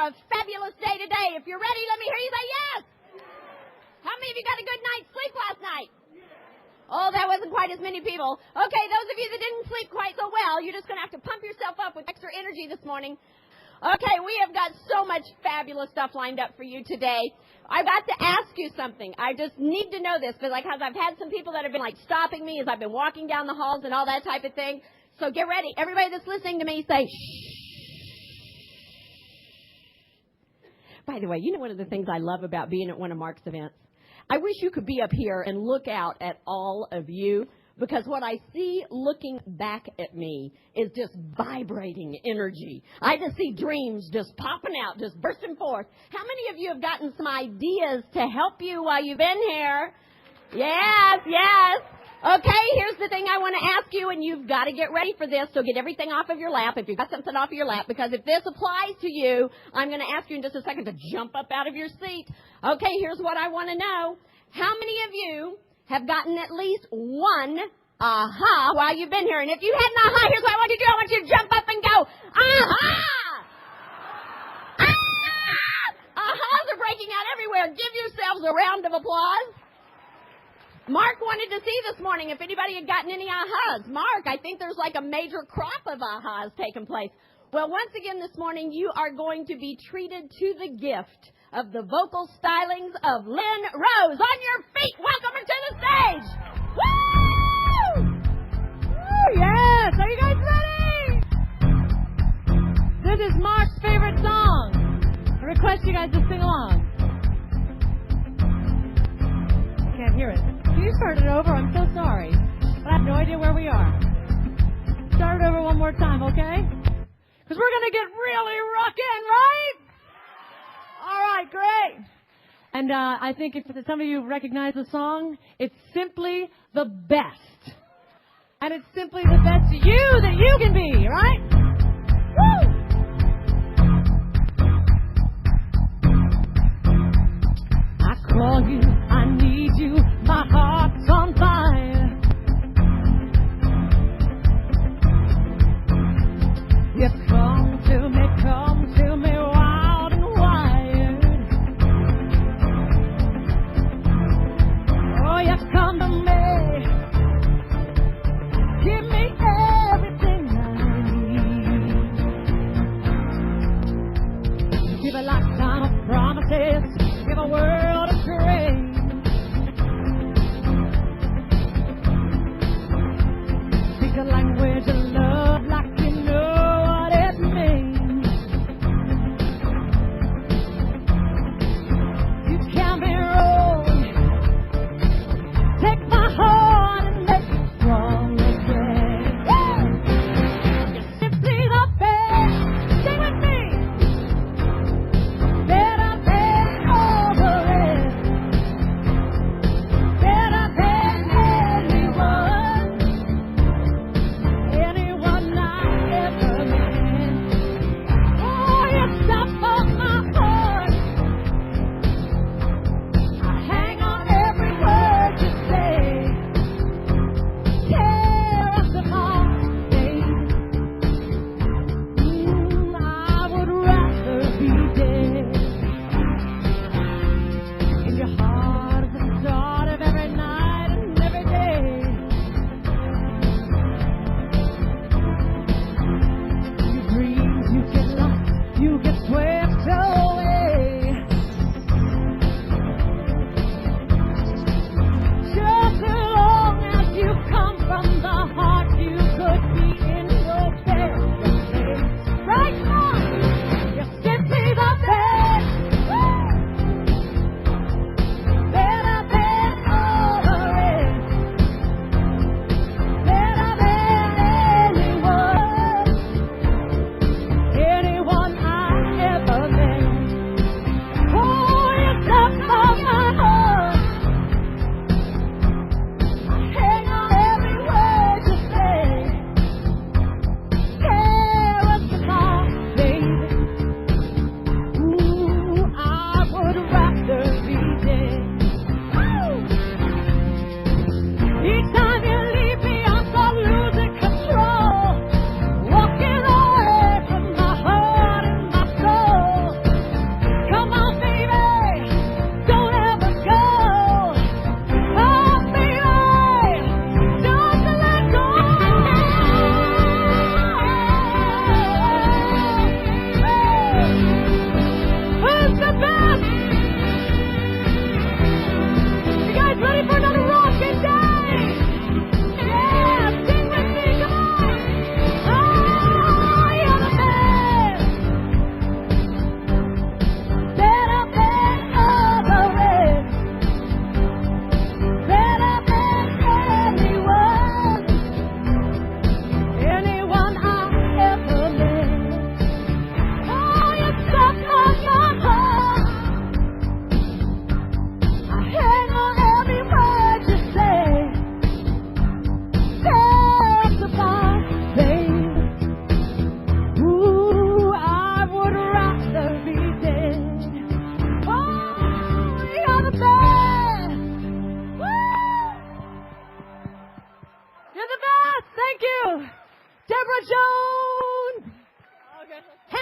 a fabulous day today. If you're ready, let me hear you say yes. How many of you got a good night's sleep last night? Oh, that wasn't quite as many people. Okay, those of you that didn't sleep quite so well, you're just going to have to pump yourself up with extra energy this morning. Okay, we have got so much fabulous stuff lined up for you today. I've got to ask you something. I just need to know this because I've had some people that have been stopping me as I've been walking down the halls and all that type of thing. So get ready. Everybody that's listening to me, say shh. By the way, you know one of the things I love about being at one of Mark's events? I wish you could be up here and look out at all of you, because what I see looking back at me is just vibrating energy. I just see dreams just popping out, just bursting forth. How many of you have gotten some ideas to help you while you've been here? Yes, yes. Okay, here's the thing I want to ask you, and you've got to get ready for this, so get everything off of your lap if you've got something off of your lap, because if this applies to you, I'm going to ask you in just a second to jump up out of your seat. Okay, here's what I want to know. How many of you have gotten at least one aha while you've been here? And if you had an aha, here's what I want you to do. I want you to jump up and go, aha! Ah! Ahas are breaking out everywhere. Give yourselves a round of applause. Mark wanted to see this morning if anybody had gotten any ahas. Mark, I think there's like a major crop of ahas taking place. Well, once again this morning, you are going to be treated to the gift of the vocal stylings of Lynn Rose. On your feet, welcome her to the stage. Woo! Oh, yes. Are you guys ready? This is Mark's favorite song. I request you guys to sing along. Can't hear it. Can you start it over? I'm so sorry. I have no idea where we are. Start it over one more time, okay? Because we're going to get really rockin', right? All right, great. And I think if some of you recognize the song, it's simply the best. And it's simply the best you that you can be, right? Woo! I call you, I need you, my heart's on fire. You come to me wild and wired. Oh, you come to me, give me everything I need.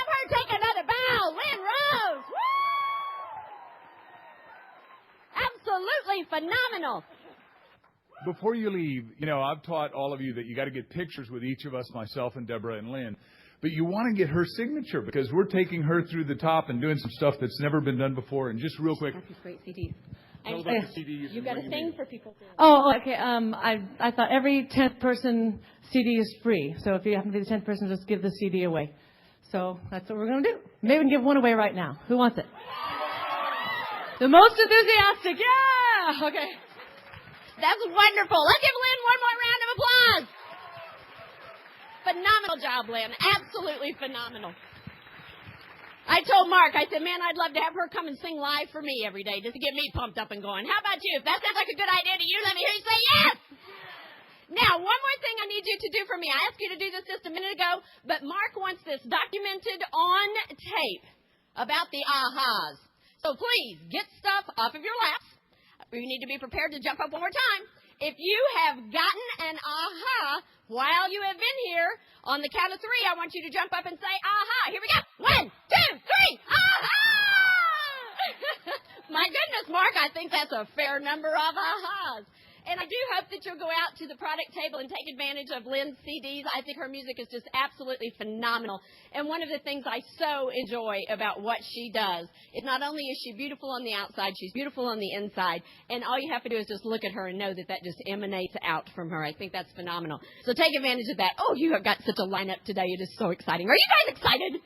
have her take another bow. Lynn Rose. Woo! Absolutely phenomenal. Before you leave, I've taught all of you that you got to get pictures with each of us, myself and Deborah and Lynn. But you want to get her signature because we're taking her through the top and doing some stuff that's never been done before. And just real quick. Got these great CDs. Tell about the CDs. You got to sing for people. Oh, okay. I thought every 10th person CD is free. So if you happen to be the 10th person, just give the CD away. So that's what we're going to do. Maybe we can give one away right now. Who wants it? The most enthusiastic. Yeah. Okay. That's wonderful. Let's give Lynn one more round of applause. Phenomenal job, Lynn. Absolutely phenomenal. I told Mark, I said, man, I'd love to have her come and sing live for me every day just to get me pumped up and going. How about you? If that sounds like a good idea to you, let me hear you say yes. Now, one more thing I need you to do for me. I asked you to do this just a minute ago, but Mark wants this documented on tape about the ahas. So please, get stuff off of your laps. You need to be prepared to jump up one more time. If you have gotten an aha while you have been here, on the count of three, I want you to jump up and say, aha. Here we go. 1, 2, 3. Aha! My goodness, Mark, I think that's a fair number of ahas. And I do hope that you'll go out to the product table and take advantage of Lynn's CDs. I think her music is just absolutely phenomenal. And one of the things I so enjoy about what she does is not only is she beautiful on the outside, she's beautiful on the inside. And all you have to do is just look at her and know that that just emanates out from her. I think that's phenomenal. So take advantage of that. Oh, you have got such a lineup today. It is so exciting. Are you guys excited?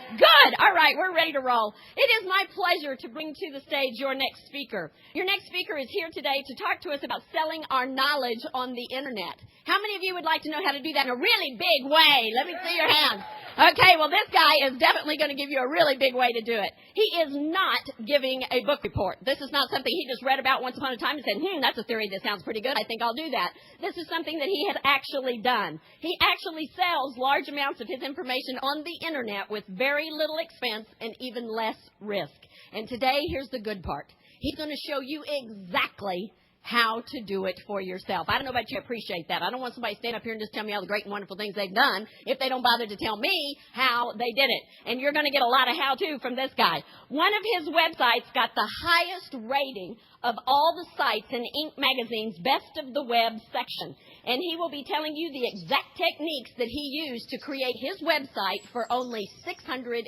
Good. All right, we're ready to roll. It is my pleasure to bring to the stage your next speaker. Your next speaker is here today to talk to us about selling our knowledge on the Internet. How many of you would like to know how to do that in a really big way? Let me see your hands. Okay, well, this guy is definitely going to give you a really big way to do it. He is not giving a book report. This is not something he just read about once upon a time and said, that's a theory that sounds pretty good. I think I'll do that. This is something that he has actually done. He actually sells large amounts of his information on the Internet with very little expense and even less risk. And today, here's the good part. He's going to show you exactly how to do it for yourself. I don't know about you, I appreciate that. I don't want somebody to stand up here and just tell me all the great and wonderful things they've done if they don't bother to tell me how they did it. And you're going to get a lot of how-to from this guy. One of his websites got the highest rating of all the sites in Inc. magazine's Best of the Web section. And he will be telling you the exact techniques that he used to create his website for only $650.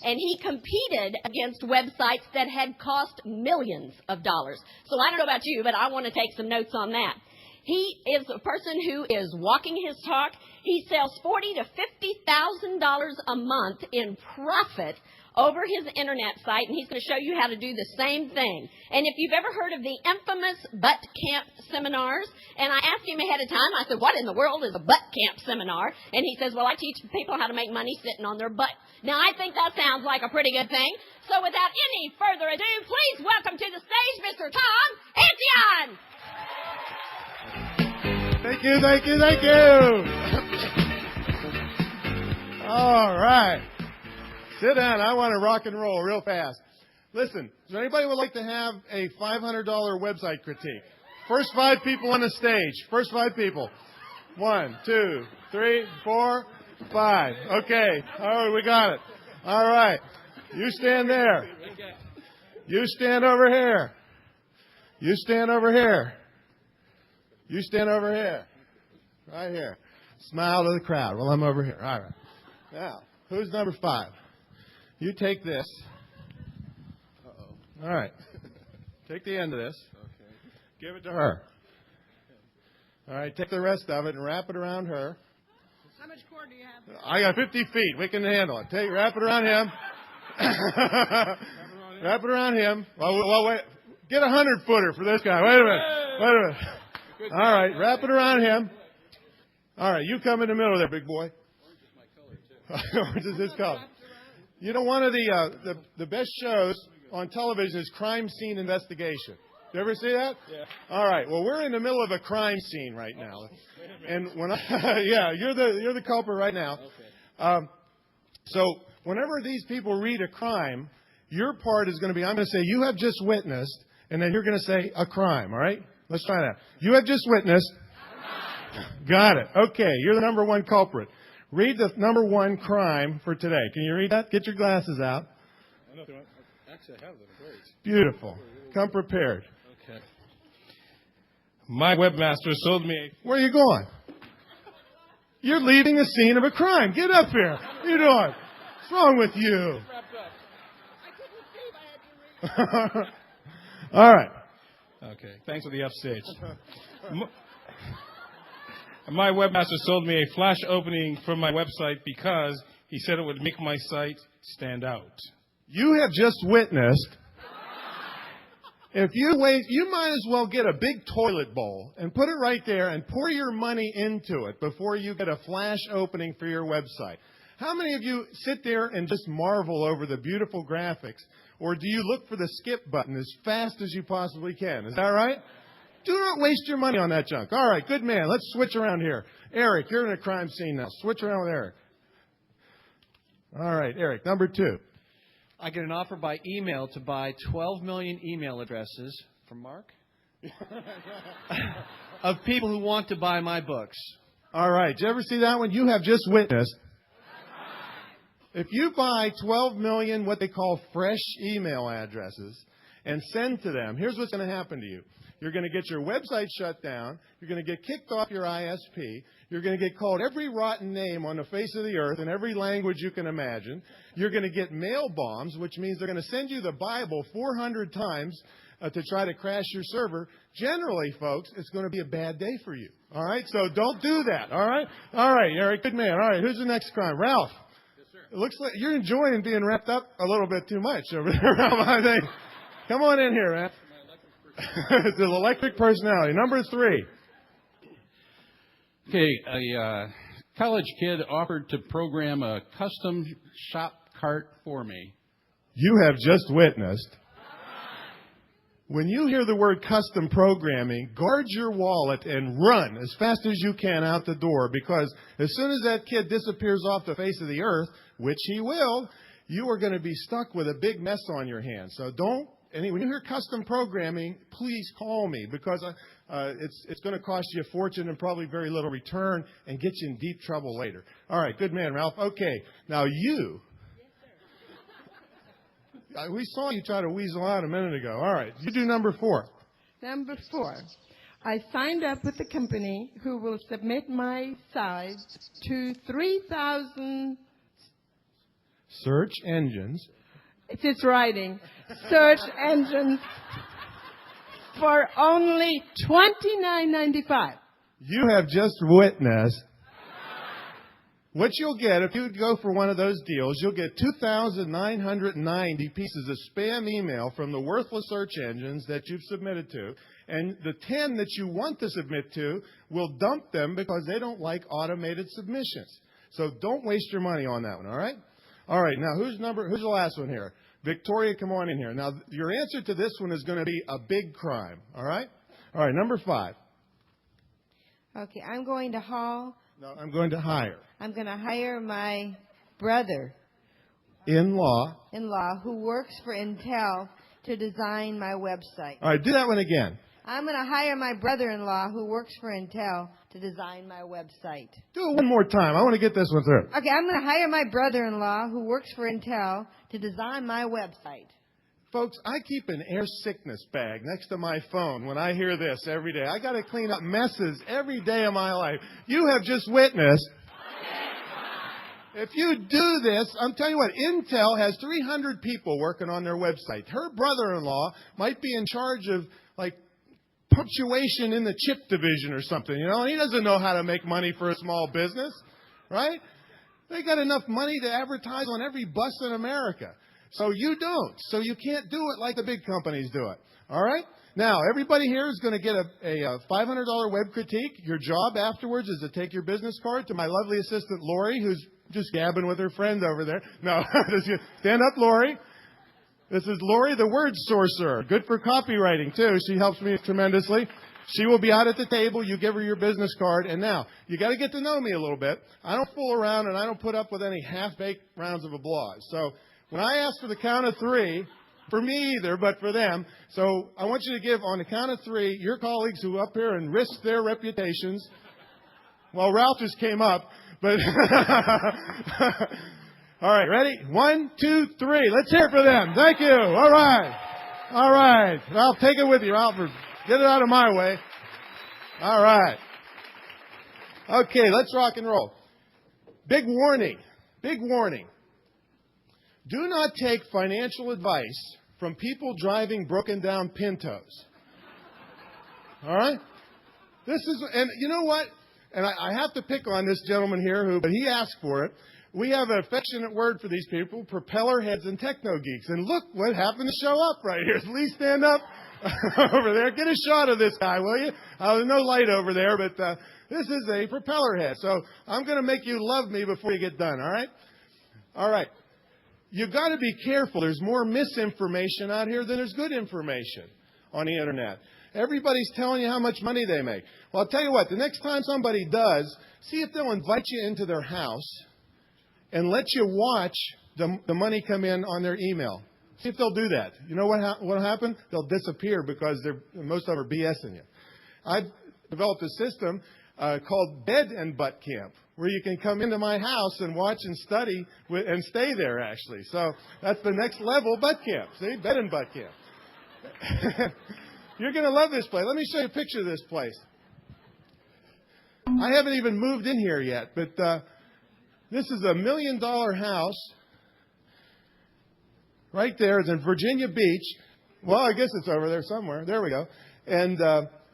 And he competed against websites that had cost millions of dollars. So I don't know about you, but I want to take some notes on that. He is a person who is walking his talk. He sells $40,000 to $50,000 a month in profit over his internet site, and he's going to show you how to do the same thing. And if you've ever heard of the infamous butt camp seminars, and I asked him ahead of time, I said, what in the world is a butt camp seminar? And he says, well, I teach people how to make money sitting on their butt. Now, I think that sounds like a pretty good thing. So without any further ado, please welcome to the stage Mr. Tom Ancion. Thank you, thank you, thank you. All right. Sit down. I want to rock and roll real fast. Listen, does anybody would like to have a $500 website critique? First 5 people on the stage. First 5 people. 1, 2, 3, 4, 5. Okay. All right, we got it. All right. You stand there. You stand over here. You stand over here. You stand over here. Right here. Smile to the crowd while I'm over here. All right. Now, who's number 5? You take this. Uh-oh. All right. Take the end of this. Okay. Give it to her. All right. Take the rest of it and wrap it around her. How much cord do you have? I got 50 feet. We can handle it. Wrap it around him. Wrap it around him. Well, wait. Get a 100-footer for this guy. Wait a minute. All right. Wrap it around him. All right. You come in the middle there, big boy. Orange is his color. You know, one of the best shows on television is Crime Scene Investigation. You ever see that? Yeah. All right. Well, we're in the middle of a crime scene right now, and when you're the culprit right now. Okay. So whenever these people read a crime, your part is going to be, I'm going to say, you have just witnessed, and then you're going to say a crime. All right. Let's try that. You have just witnessed. Got it. Okay. You're the number 1 culprit. Read the number one crime for today. Can you read that? Get your glasses out. Actually, I have them. Great. Beautiful. Come prepared. Okay. My webmaster sold me. Where are you going? You're leaving the scene of a crime. Get up here. What are you doing? What's wrong with you? All right. Okay. Thanks for the upstage. My webmaster sold me a flash opening from my website because he said it would make my site stand out. You have just witnessed. If you wait, you might as well get a big toilet bowl and put it right there and pour your money into it before you get a flash opening for your website. How many of you sit there and just marvel over the beautiful graphics? Or do you look for the skip button as fast as you possibly can? Is that right? Do not waste your money on that junk. All right, good man. Let's switch around here. Eric, you're in a crime scene now. Switch around with Eric. All right, Eric, number 2. I get an offer by email to buy 12 million email addresses from Mark of people who want to buy my books. All right. Did you ever see that one? You have just witnessed. If you buy 12 million what they call fresh email addresses and send to them, here's what's going to happen to you. You're going to get your website shut down. You're going to get kicked off your ISP. You're going to get called every rotten name on the face of the earth in every language you can imagine. You're going to get mail bombs, which means they're going to send you the Bible 400 times to try to crash your server. Generally, folks, it's going to be a bad day for you. All right? So don't do that. All right? All right, Eric. Good man. All right. Who's the next crime? Ralph. Yes, sir. It looks like you're enjoying being wrapped up a little bit too much over there, Ralph, I think. Come on in here, man. It's an electric personality. Number 3. Okay, a college kid offered to program a custom shop cart for me. You have just witnessed. When you hear the word custom programming, guard your wallet and run as fast as you can out the door, because as soon as that kid disappears off the face of the earth, which he will, you are going to be stuck with a big mess on your hands. So don't. And when you hear custom programming, please call me, because it's going to cost you a fortune and probably very little return and get you in deep trouble later. All right, good man, Ralph. Okay, now you. We saw you try to weasel out a minute ago. All right, you do number 4. Number 4. I signed up with a company who will submit my site to 3,000 search engines. It's writing. Search engines for only $29.95. You have just witnessed what you'll get if you go for one of those deals. You'll get 2,990 pieces of spam email from the worthless search engines that you've submitted to. And the 10 that you want to submit to will dump them because they don't like automated submissions. So don't waste your money on that one, all right? All right, now who's the last one here? Victoria, come on in here. Now, your answer to this one is going to be a big crime, all right? All right, number 5. Okay, I'm going to haul. No, I'm going to hire. I'm going to hire my brother. In-law, who works for Intel to design my website. All right, do that one again. I'm going to hire my brother-in-law who works for Intel to design my website. Do it one more time. I want to get this one through. Okay, I'm going to hire my brother-in-law who works for Intel to design my website. Folks, I keep an air sickness bag next to my phone when I hear this every day. I got to clean up messes every day of my life. You have just witnessed. If you do this, I'm telling you what, Intel has 300 people working on their website. Her brother-in-law might be in charge of, like, punctuation in the chip division or something, you know. He doesn't know how to make money for a small business, right? They got enough money to advertise on every bus in America. So you don't. So you can't do it like the big companies do it. All right? Now, everybody here is going to get a $500 web critique. Your job afterwards is to take your business card to my lovely assistant, Lori, who's just gabbing with her friend over there. No, stand up, Lori. This is Lori, the word sorcerer. Good for copywriting, too. She helps me tremendously. She will be out at the table. You give her your business card. And now, you got to get to know me a little bit. I don't fool around, and I don't put up with any half-baked rounds of applause. So when I ask for the count of 3, for me either, but for them, so I want you to give, on the count of 3, your colleagues who up here and risk their reputations. Well, Ralph just came up. But all right, ready? 1, 2, 3. Let's hear it for them. Thank you. All right. All right. Well, take it with you, Alfred. Get it out of my way. All right. Okay, let's rock and roll. Big warning. Big warning. Do not take financial advice from people driving broken down Pintos. All right? This is, and you know what? And I have to pick on this gentleman here, but he asked for it. We have an affectionate word for these people, propeller heads and techno geeks. And look what happened to show up right here. Please stand up over there. Get a shot of this guy, will you? There's no light over there, but this is a propeller head. So I'm going to make you love me before you get done, all right? All right. You've got to be careful. There's more misinformation out here than there's good information on the Internet. Everybody's telling you how much money they make. Well, I'll tell you what. The next time somebody does, see if they'll invite you into their house and let you watch the money come in on their email. See if they'll do that. You know what'll happen? They'll disappear because most of them are BSing you. I've developed a system called Bed and Butt Camp, where you can come into my house and watch and study and stay there, actually. So that's the next level, butt camp. See? Bed and Butt Camp. You're going to love this place. Let me show you a picture of this place. I haven't even moved in here yet, but this is $1 million house right there. It's in Virginia Beach. Well, I guess it's over there somewhere. There we go. And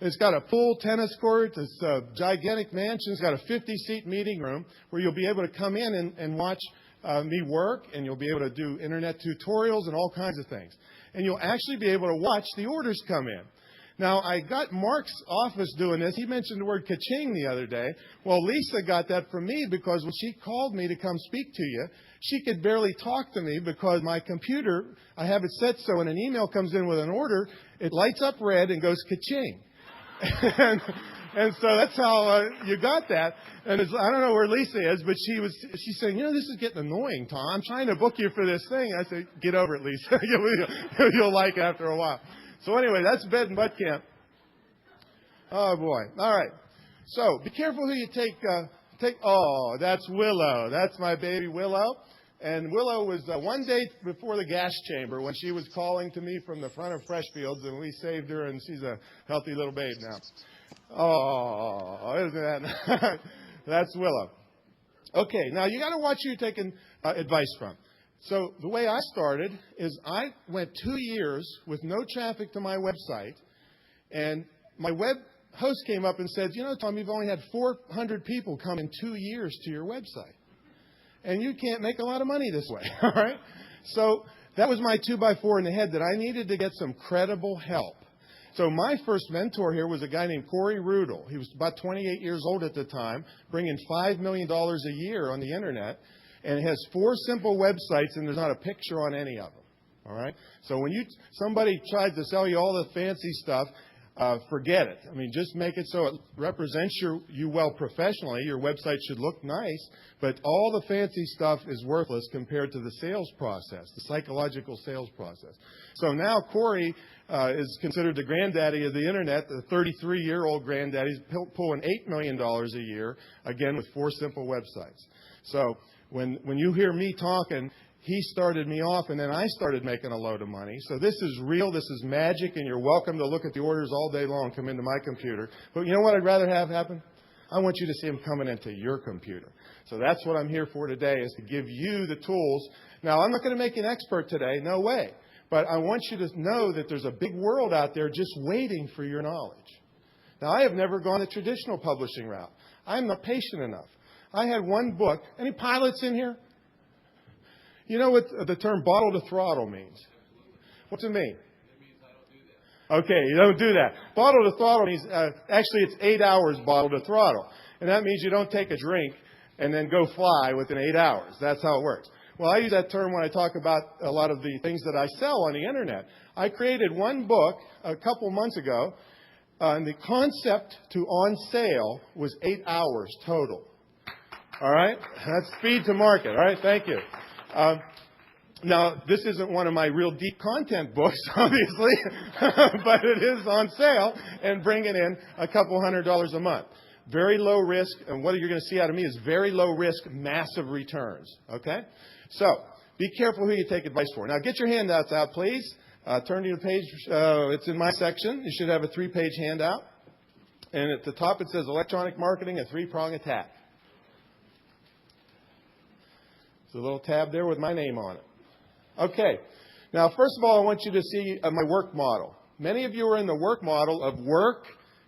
it's got a pool, tennis court. It's a gigantic mansion. It's got a 50-seat meeting room where you'll be able to come in and watch me work, and you'll be able to do Internet tutorials and all kinds of things. And you'll actually be able to watch the orders come in. Now, I got Mark's office doing this. He mentioned the word ka-ching the other day. Well, Lisa got that from me because when she called me to come speak to you, she could barely talk to me because my computer, I have it set so when an email comes in with an order, it lights up red and goes ka-ching. and so that's how you got that. And I don't know where Lisa is, but she's saying, you know, this is getting annoying, Tom. I'm trying to book you for this thing. I said, get over it, Lisa. You'll like it after a while. So anyway, that's Bed and Butt Camp. Oh, boy. All right. So be careful who you take. Oh, that's Willow. That's my baby Willow. And Willow was one day before the gas chamber when she was calling to me from the front of Freshfields, and we saved her, and she's a healthy little babe now. Oh, isn't that? That's Willow. Okay, now you got to watch who you're taking advice from. So the way I started is I went 2 years with no traffic to my website, and my web host came up and said, you know, Tom, you've only had 400 people come in 2 years to your website. And you can't make a lot of money this way, all right? So that was my 2x4 in the head that I needed to get some credible help. So my first mentor here was a guy named Corey Rudel. He was about 28 years old at the time, bringing $5 million a year on the Internet, and it has 4 simple websites, and there's not a picture on any of them, all right? So when somebody tries to sell you all the fancy stuff, forget it. I mean, just make it so it represents you well professionally. Your website should look nice, but all the fancy stuff is worthless compared to the sales process, the psychological sales process. So now Corey is considered the granddaddy of the Internet, the 33-year-old granddaddy. He's pulling $8 million a year, again, with 4 simple websites. So when you hear me talking, he started me off, and then I started making a load of money. So this is real. This is magic, and you're welcome to look at the orders all day long, come into my computer. But you know what I'd rather have happen? I want you to see them coming into your computer. So that's what I'm here for today, is to give you the tools. Now, I'm not going to make you an expert today. No way. But I want you to know that there's a big world out there just waiting for your knowledge. Now, I have never gone the traditional publishing route. I'm not patient enough. I had one book. Any pilots in here? You know what the term bottle to throttle means? What's it mean? It means I don't do that. Okay, you don't do that. Bottle to throttle means, actually it's 8 hours bottle to throttle. And that means you don't take a drink and then go fly within 8 hours. That's how it works. Well, I use that term when I talk about a lot of the things that I sell on the Internet. I created one book a couple months ago, and the concept to on sale was 8 hours total. All right? That's speed to market. All right? Thank you. Now, this isn't one of my real deep content books, obviously, but it is on sale and bringing in a couple $100 a month. Very low risk, and what you're going to see out of me is very low risk, massive returns. Okay? So, be careful who you take advice for. Now, get your handouts out, please. Turn to the page. It's in my section. You should have a 3-page handout. And at the top it says Electronic Marketing, a 3-prong attack. There's a little tab there with my name on it. Okay. Now, first of all, I want you to see my work model. Many of you are in the work model of work,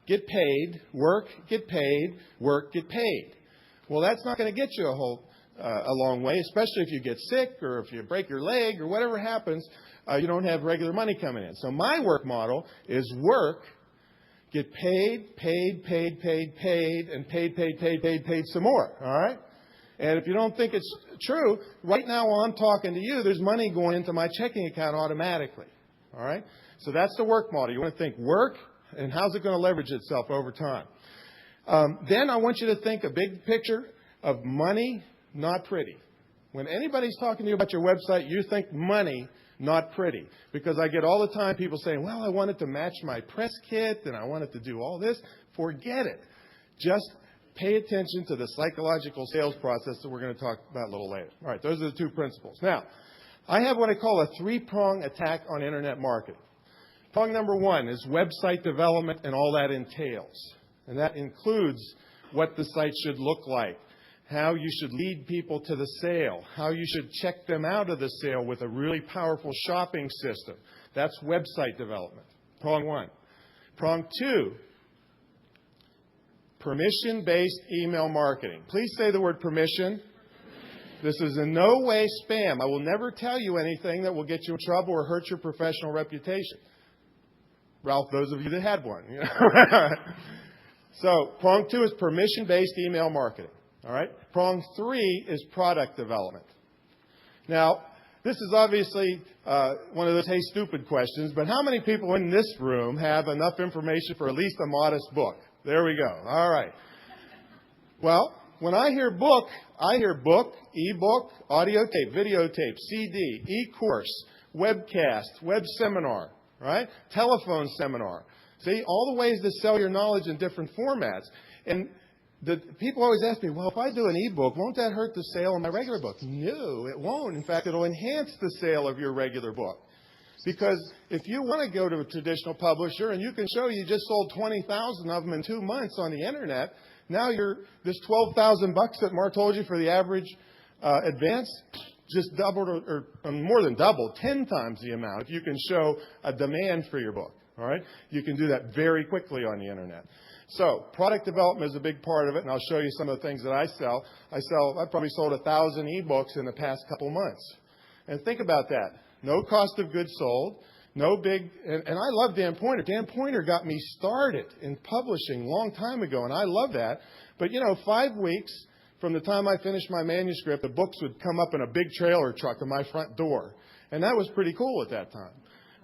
get paid, work, get paid, work, get paid. Well, that's not going to get you a long way, especially if you get sick or if you break your leg or whatever happens, you don't have regular money coming in. So my work model is work, get paid, paid, paid, paid, paid, and paid, paid, paid, paid, paid some more. All right? And if you don't think it's true, right now while I'm talking to you, there's money going into my checking account automatically. All right? So that's the work model. You want to think work, and how's it going to leverage itself over time? Then I want you to think a big picture of money, not pretty. When anybody's talking to you about your website, you think money, not pretty. Because I get all the time people saying, well, I want it to match my press kit, and I want it to do all this. Forget it. Just pay attention to the psychological sales process that we're going to talk about a little later. All right, those are the 2 principles. Now, I have what I call a 3-prong attack on Internet marketing. Prong number 1 is website development and all that entails. And that includes what the site should look like, how you should lead people to the sale, how you should check them out of the sale with a really powerful shopping system. That's website development. Prong 1. Prong 2, permission-based email marketing. Please say the word permission. This is in no way spam. I will never tell you anything that will get you in trouble or hurt your professional reputation. Ralph, those of you that had one. You know? So, prong 2 is permission-based email marketing. All right? Prong 3 is product development. Now, this is obviously one of those hey stupid questions, but how many people in this room have enough information for at least a modest book? There we go. All right. Well, when I hear book, e-book, audio tape, videotape, CD, e-course, webcast, web seminar, right? Telephone seminar. See, all the ways to sell your knowledge in different formats. And the people always ask me, well, if I do an e-book, won't that hurt the sale of my regular book? No, it won't. In fact, it'll enhance the sale of your regular book. Because if you want to go to a traditional publisher and you can show you just sold 20,000 of them in 2 months on the internet, now this $12,000 that Mark told you for the average advance just doubled or more than doubled, 10 times the amount if you can show a demand for your book. All right? You can do that very quickly on the internet. So product development is a big part of it, and I'll show you some of the things that I sell. I probably sold 1,000 e-books in the past couple months. And think about that. No cost of goods sold, no big, and I love Dan Poynter. Dan Poynter got me started in publishing a long time ago, and I love that. But, 5 weeks from the time I finished my manuscript, the books would come up in a big trailer truck to my front door. And that was pretty cool at that time.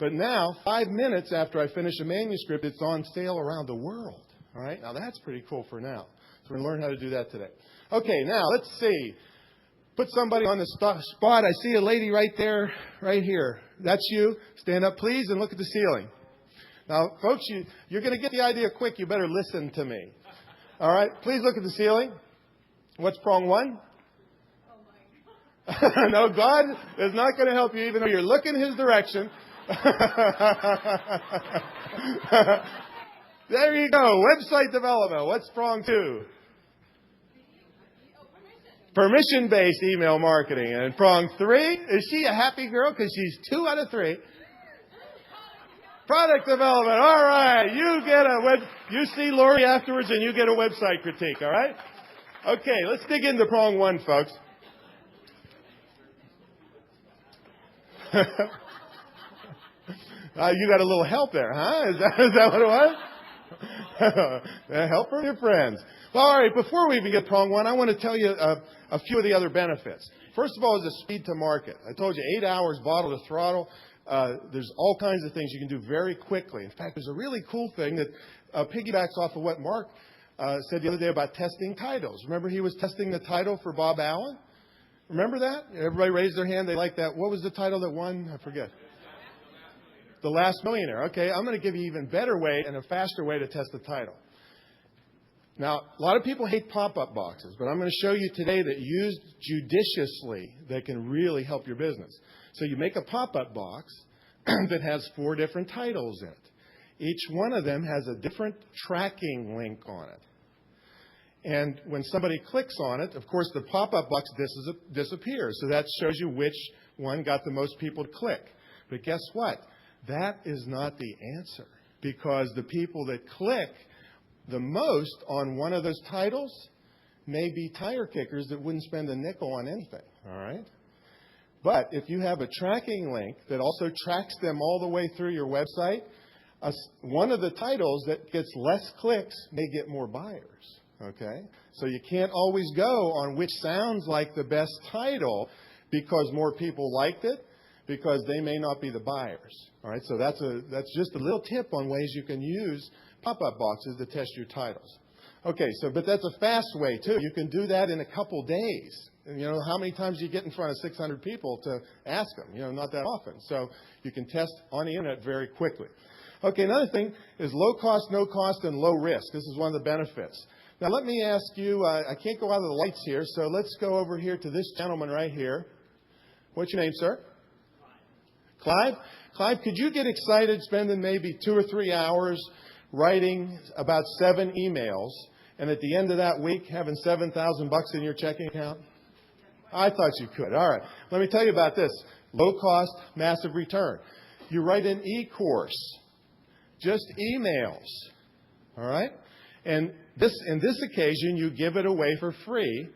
But now, 5 minutes after I finish a manuscript, it's on sale around the world. All right? Now, that's pretty cool for now. So we're going to learn how to do that today. Okay, now, let's see. Put somebody on the spot. I see a lady right there, right here. That's you. Stand up, please, and look at the ceiling. Now, folks, you're going to get the idea quick. You better listen to me. All right? Please look at the ceiling. What's prong 1? Oh, my God. No, God is not going to help you, even though you're looking His direction. There you go. Website development. What's prong 2? Permission-based email marketing. And prong 3, is she a happy girl? Because she's 2 out of 3. Product development. All right. You see Lori afterwards and you get a website critique. All right? Okay. Let's dig into prong 1, folks. You got a little help there, huh? Is that what it was? Help from your friends. Well, all right, before we even get prong 1, I want to tell you a few of the other benefits. First of all is the speed to market. I told you 8 hours bottle to throttle. There's all kinds of things you can do very quickly. In fact, there's a really cool thing that piggybacks off of what Mark said the other day about testing titles. Remember he was testing the title for Bob Allen? Remember that? Everybody raised their hand. They liked that. What was the title that won? I forget. The Last Millionaire. Okay, I'm going to give you an even better way and a faster way to test the title. Now, a lot of people hate pop-up boxes, but I'm going to show you today that used judiciously, they can really help your business. So you make a pop-up box that has 4 different titles in it. Each one of them has a different tracking link on it. And when somebody clicks on it, of course, the pop-up box disappears. So that shows you which one got the most people to click. But guess what? That is not the answer, because the people that click the most on one of those titles may be tire kickers that wouldn't spend a nickel on anything. All right? But if you have a tracking link that also tracks them all the way through your website, one of the titles that gets less clicks may get more buyers. Okay? So you can't always go on which sounds like the best title because more people liked it, because they may not be the buyers. All right? So that's just a little tip on ways you can use pop-up boxes to test your titles. Okay, but that's a fast way too. You can do that in a couple days. And, how many times do you get in front of 600 people to ask them? Not that often. So you can test on the internet very quickly. Okay, another thing is low cost, no cost, and low risk. This is one of the benefits. Now let me ask you, I can't go out of the lights here, so let's go over here to this gentleman right here. What's your name, sir? Clive? Clive, could you get excited spending maybe 2 or 3 hours writing about 7 emails, and at the end of that week having $7,000 in your checking account? I thought you could. All right. Let me tell you about this. Low cost, massive return. You write an e-course. Just emails. All right? And in this occasion, you give it away for free,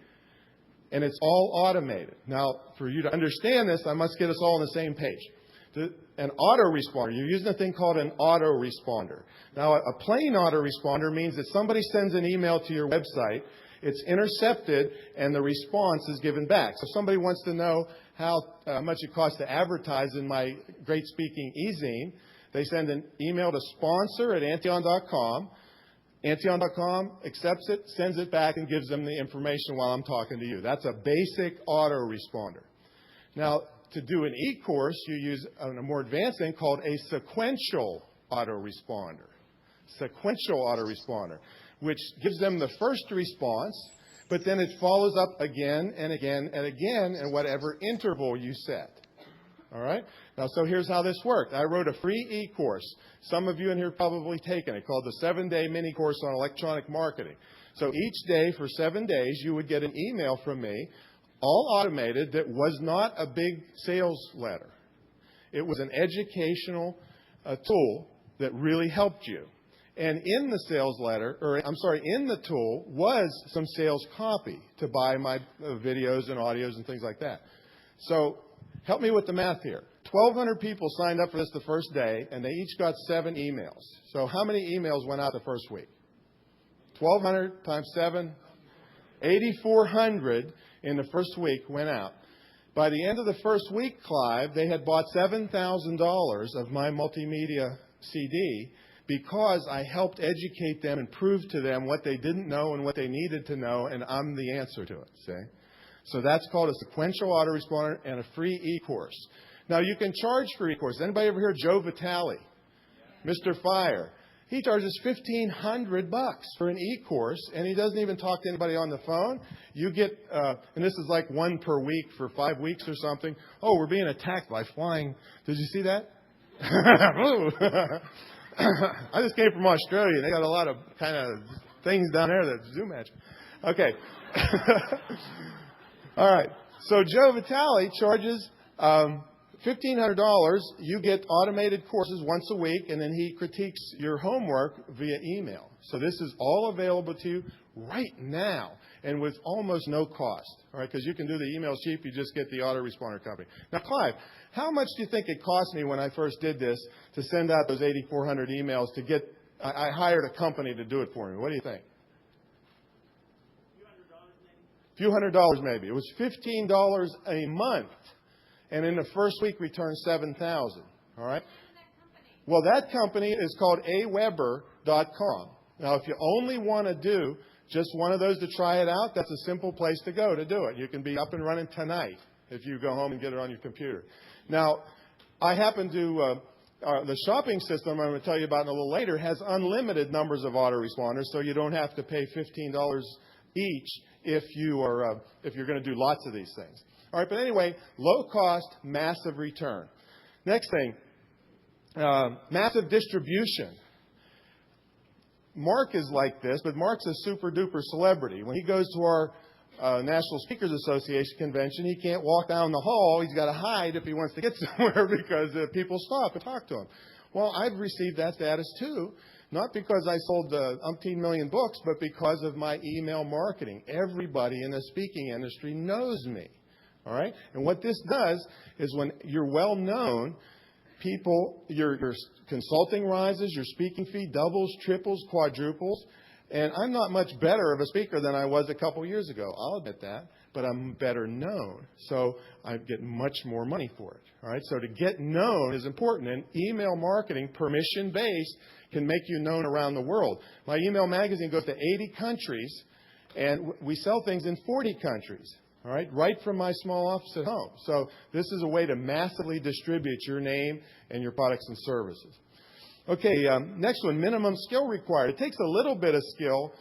and it's all automated. Now, for you to understand this, I must get us all on the same page. An autoresponder, you're using a thing called an autoresponder. Now, a plain autoresponder means that somebody sends an email to your website, it's intercepted, and the response is given back. So if somebody wants to know how much it costs to advertise in my Great Speaking e-zine, they send an email to sponsor@antion.com. Antion.com accepts it, sends it back, and gives them the information while I'm talking to you. That's a basic autoresponder. Now, to do an e-course, you use a more advanced thing called a sequential autoresponder. Sequential autoresponder, which gives them the first response, but then it follows up again and again and again in whatever interval you set. All right? Now, so here's how this worked. I wrote a free e-course. Some of you in here have probably taken it, called the 7-Day Mini Course on Electronic Marketing. So each day for 7 days, you would get an email from me, all automated, that was not a big sales letter. It was an educational tool that really helped you. And in the sales letter, in the tool was some sales copy to buy my videos and audios and things like that. So help me with the math here. 1,200 people signed up for this the first day, and they each got 7 emails. So how many emails went out the first week? 1,200 times 7, 8,400 in the first week went out. By the end of the first week, Clive, they had bought $7,000 of my multimedia CD because I helped educate them and prove to them what they didn't know and what they needed to know, and I'm the answer to it, see? So that's called a sequential autoresponder and a free e-course. Now, you can charge for e-course. Anybody ever hear Joe Vitale? Mr. Fire. He charges $1,500 for an e-course, and he doesn't even talk to anybody on the phone. You get, and this is like 1 per week for 5 weeks or something. Oh, we're being attacked by flying. Did you see that? I just came from Australia. They got a lot of kind of things down there that zoom at you. Okay. All right. So Joe Vitale charges $1,500. You get automated courses once a week, and then he critiques your homework via email. So this is all available to you right now and with almost no cost. All right, because you can do the emails cheap. You just get the autoresponder company. Now, Clive, how much do you think it cost me when I first did this to send out those 8,400 emails to get? I hired a company to do it for me. What do you think? A few $100 maybe. It was $15 a month. And in the first week, returned $7,000. All right? Well, that company is called aweber.com. Now, if you only want to do just one of those to try it out, that's a simple place to go to do it. You can be up and running tonight if you go home and get it on your computer. Now, I happen to The shopping system I'm going to tell you about in a little later has unlimited numbers of autoresponders, so you don't have to pay $15 each if you're going to do lots of these things. All right, but anyway, low cost, massive return. Next thing, massive distribution. Mark is like this, but Mark's a super duper celebrity. When he goes to our National Speakers Association convention, he can't walk down the hall. He's got to hide if he wants to get somewhere because people stop and talk to him. Well, I've received that status too, not because I sold umpteen million books, but because of my email marketing. Everybody in the speaking industry knows me. All right? And what this does is when you're well known, people, your consulting rises, your speaking fee doubles, triples, quadruples. And I'm not much better of a speaker than I was a couple years ago. I'll admit that. But I'm better known. So I get much more money for it. All right? So to get known is important. And email marketing, permission-based, can make you known around the world. My email magazine goes to 80 countries, and we sell things in 40 countries. All right from my small office at home. So this is a way to massively distribute your name and your products and services. Okay, next one, minimum skill required. It takes a little bit of skill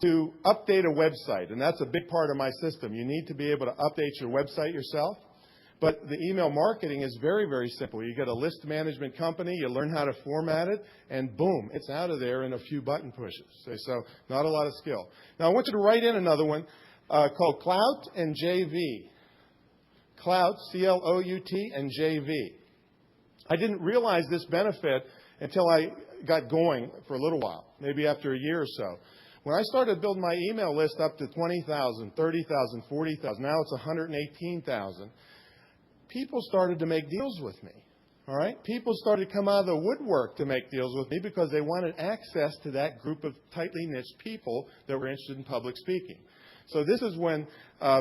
to update a website, and that's a big part of my system. You need to be able to update your website yourself. But the email marketing is very, very simple. You get a list management company, you learn how to format it, and boom, it's out of there in a few button pushes. So not a lot of skill. Now, I want you to write in another one called Clout and JV. Clout, C-L-O-U-T, and JV. I didn't realize this benefit until I got going for a little while, maybe after a year or so. When I started building my email list up to 20,000, 30,000, 40,000, now it's 118,000, people started to make deals with me. All right? People started to come out of the woodwork to make deals with me because they wanted access to that group of tightly niched people that were interested in public speaking. So this is when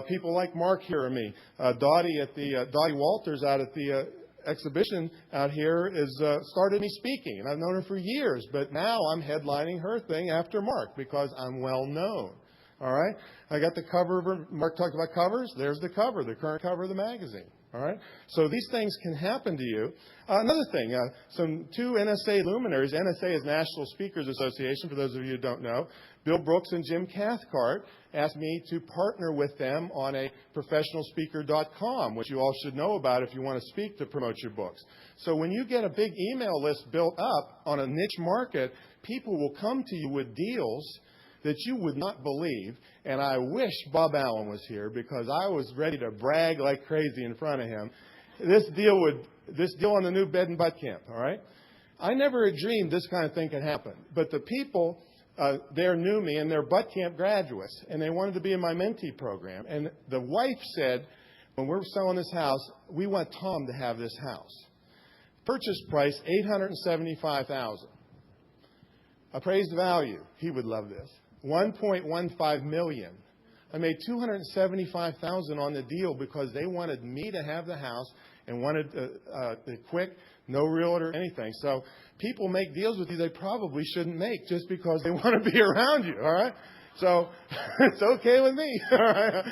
people like Mark hear of me. Dottie Walters out at the exhibition out here started me speaking, and I've known her for years, but now I'm headlining her thing after Mark because I'm well known. All right? I got the cover of her. Mark talked about covers. There's the cover, the current cover of the magazine. All right? So these things can happen to you. Another thing, two NSA luminaries. NSA is National Speakers Association, for those of you who don't know. Bill Brooks and Jim Cathcart asked me to partner with them on a professionalspeaker.com, which you all should know about if you want to speak to promote your books. So when you get a big email list built up on a niche market, people will come to you with deals that you would not believe. And I wish Bob Allen was here because I was ready to brag like crazy in front of him. This deal on the new bed and butt camp, all right? I never had dreamed this kind of thing could happen. But the people there knew me, and they're butt camp graduates, and they wanted to be in my mentee program. And the wife said, when we're selling this house, we want Tom to have this house. Purchase price, $875,000. Appraised value, he would love this, $1.15 million. I made $275,000 on the deal because they wanted me to have the house and wanted the quick, no realtor, anything. So people make deals with you they probably shouldn't make just because they want to be around you, all right? So it's okay with me, all right?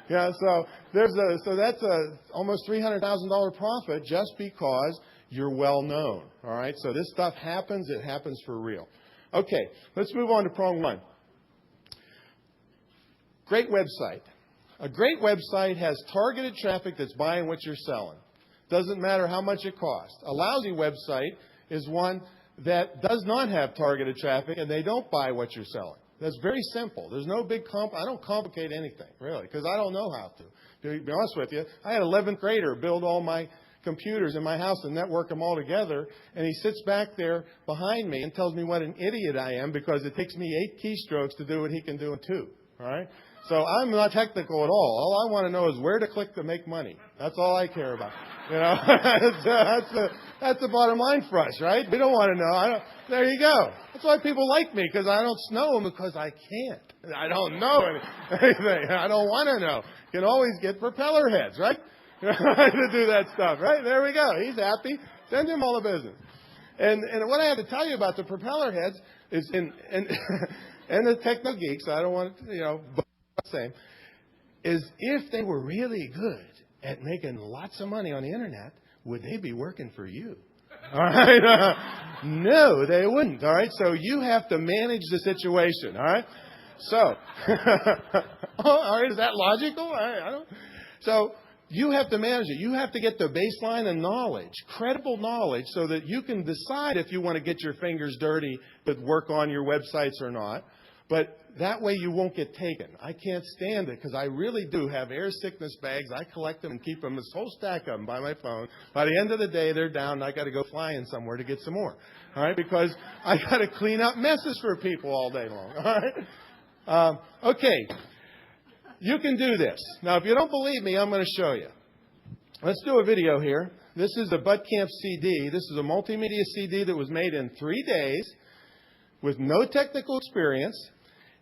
Yeah, so that's almost $300,000 profit just because you're well known, all right? So this stuff happens. It happens for real. Okay, let's move on to prong one. Great website. A great website has targeted traffic that's buying what you're selling. Doesn't matter how much it costs. A lousy website is one that does not have targeted traffic and they don't buy what you're selling. That's very simple. There's no big I don't complicate anything, really, because I don't know how to. To be honest with you, I had an 11th grader build all my computers in my house and network them all together, and he sits back there behind me and tells me what an idiot I am because it takes me 8 keystrokes to do what he can do in 2. All right? So I'm not technical at all. All I want to know is where to click to make money. That's all I care about. You know, that's the bottom line for us, right? We don't want to know. There you go. That's why people like me, because I don't know them because I can't. I don't know anything. I don't want to know. You can always get propeller heads, right? To do that stuff, right? There we go. He's happy. Send him all the business. And what I have to tell you about the propeller heads is and the techno geeks, I don't want to, same, is if they were really good at making lots of money on the internet, would they be working for you? All right? No, they wouldn't. All right? So you have to manage the situation. All right? So, all right, is that logical? I don't. So you have to manage it. You have to get the baseline of knowledge, credible knowledge, so that you can decide if you want to get your fingers dirty with work on your websites or not. But that way you won't get taken. I can't stand it because I really do have air sickness bags. I collect them and keep them, this whole stack of them by my phone. By the end of the day, they're down and I got to go flying somewhere to get some more. All right? Because I got to clean up messes for people all day long. All right? Okay. You can do this. Now, if you don't believe me, I'm going to show you. Let's do a video here. This is the Butt Camp CD. This is a multimedia CD that was made in 3 days with no technical experience.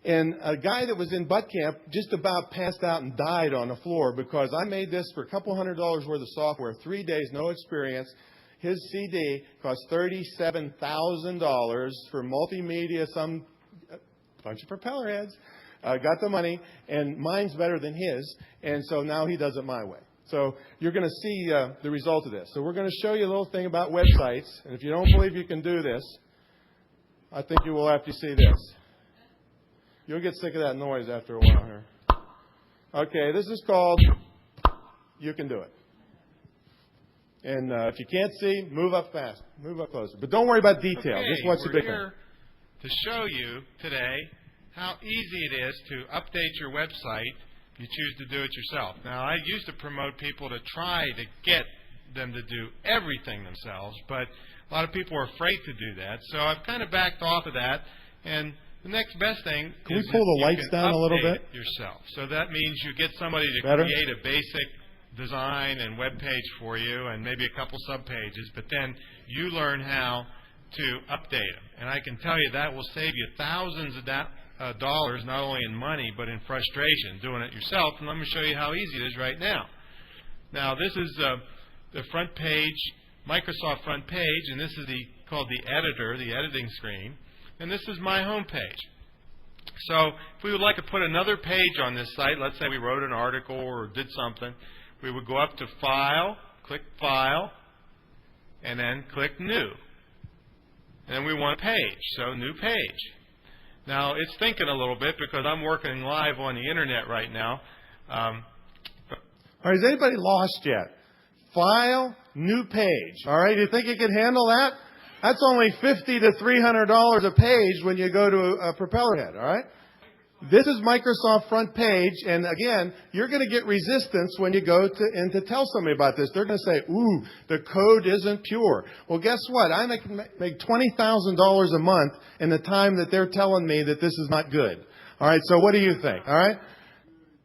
And a guy that was in Butt Camp just about passed out and died on the floor because I made this for a couple $100 worth of software, 3 days, no experience. His CD cost $37,000 for multimedia, some bunch of propeller heads. Got the money, and mine's better than his, and so now he does it my way. So you're going to see the result of this. So we're going to show you a little thing about websites, and if you don't believe you can do this, I think you will after you see this. You'll get sick of that noise after a while here. Okay, this is called You Can Do It. And if you can't see, move up fast. Move up closer. But don't worry about detail. Okay, Just watch the big thing. we're here to show you today how easy it is to update your website if you choose to do it yourself. Now, I used to promote people to try to get them to do everything themselves, but a lot of people are afraid to do that. So I've kind of backed off of that, and the next best thing Can is we pull the lights down a little update bit? it yourself. So that means you get somebody to Better? create a basic design and web page for you and maybe a couple sub-pages, but then you learn how to update them. And I can tell you that will save you thousands of dollars, not only in money, but in frustration doing it yourself. And let me show you how easy it is right now. Now, this is the front page, Microsoft front page, and this is called the editor, the editing screen. And this is my home page. So if we would like to put another page on this site, let's say we wrote an article or did something, we would go up to File, click File, and then click New. And then we want a page, so New Page. Now, it's thinking a little bit because I'm working live on the Internet right now. All right, is anybody lost yet? File, New Page. All right, you think you can handle that? That's only $50 to $300 a page when you go to a propeller head, all right? This is Microsoft front page, and again, you're going to get resistance when you go to tell somebody about this. They're going to say, ooh, the code isn't pure. Well, guess what? I make $20,000 a month in the time that they're telling me that this is not good. All right, so what do you think? All right?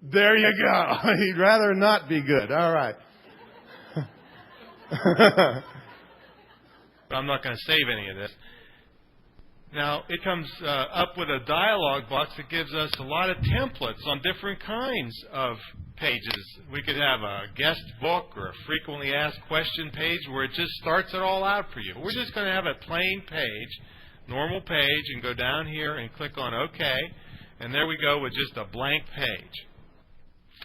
There you go. You'd rather not be good. All right. I'm not going to save any of this. Now, it comes up with a dialog box that gives us a lot of templates on different kinds of pages. We could have a guest book or a frequently asked question page where it just starts it all out for you. We're just going to have a plain page, normal page, and go down here and click on OK. And there we go with just a blank page.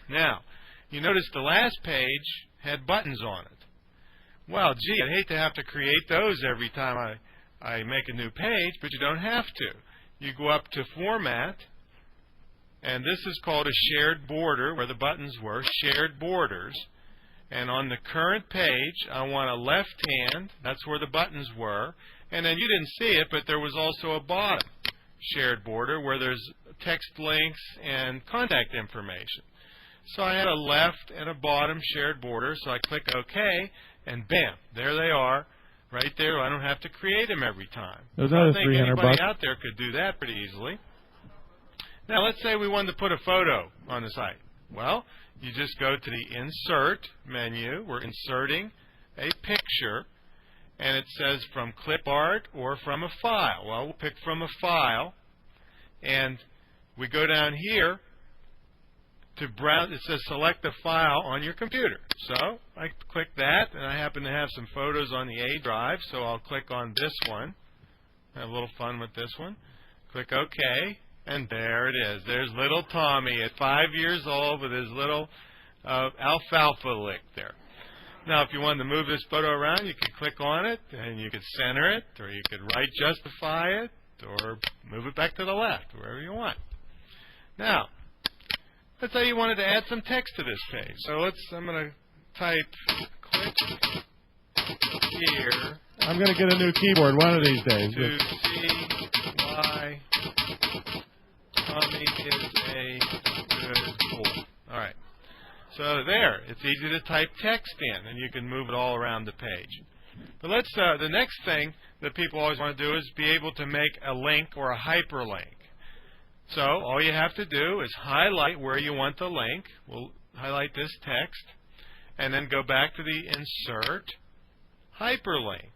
Now, you notice the last page had buttons on it. Well, gee, I'd hate to have to create those every time I make a new page, but you don't have to. You go up to Format, and this is called a shared border, where the buttons were, shared borders. And on the current page, I want a left hand, that's where the buttons were. And then you didn't see it, but there was also a bottom shared border where there's text links and contact information. So I had a left and a bottom shared border, so I click OK, and bam, there they are. Right there, I don't have to create them every time. There's I another think $300 anybody out there could do that pretty easily. Now, let's say we wanted to put a photo on the site. Well, you just go to the Insert menu. We're inserting a picture, and it says from clip art or from a file. Well, we'll pick from a file, and we go down here to browse. It says select a file on your computer. So I click that, and I happen to have some photos on the A drive, so I'll click on this one. Have a little fun with this one. Click OK, and there it is. There's little Tommy at 5 years old with his little alfalfa lick there. Now, if you wanted to move this photo around, you could click on it, and you could center it, or you could right justify it, or move it back to the left, wherever you want. Now, let's say you wanted to add some text to this page. So I'm going to type click here. I'm going to get a new keyboard one of these days. To see why Tommy is a good boy. All right. So there, it's easy to type text in, and you can move it all around the page. But the next thing that people always want to do is be able to make a link or a hyperlink. So all you have to do is highlight where you want the link. We'll highlight this text, and then go back to the Insert, Hyperlink.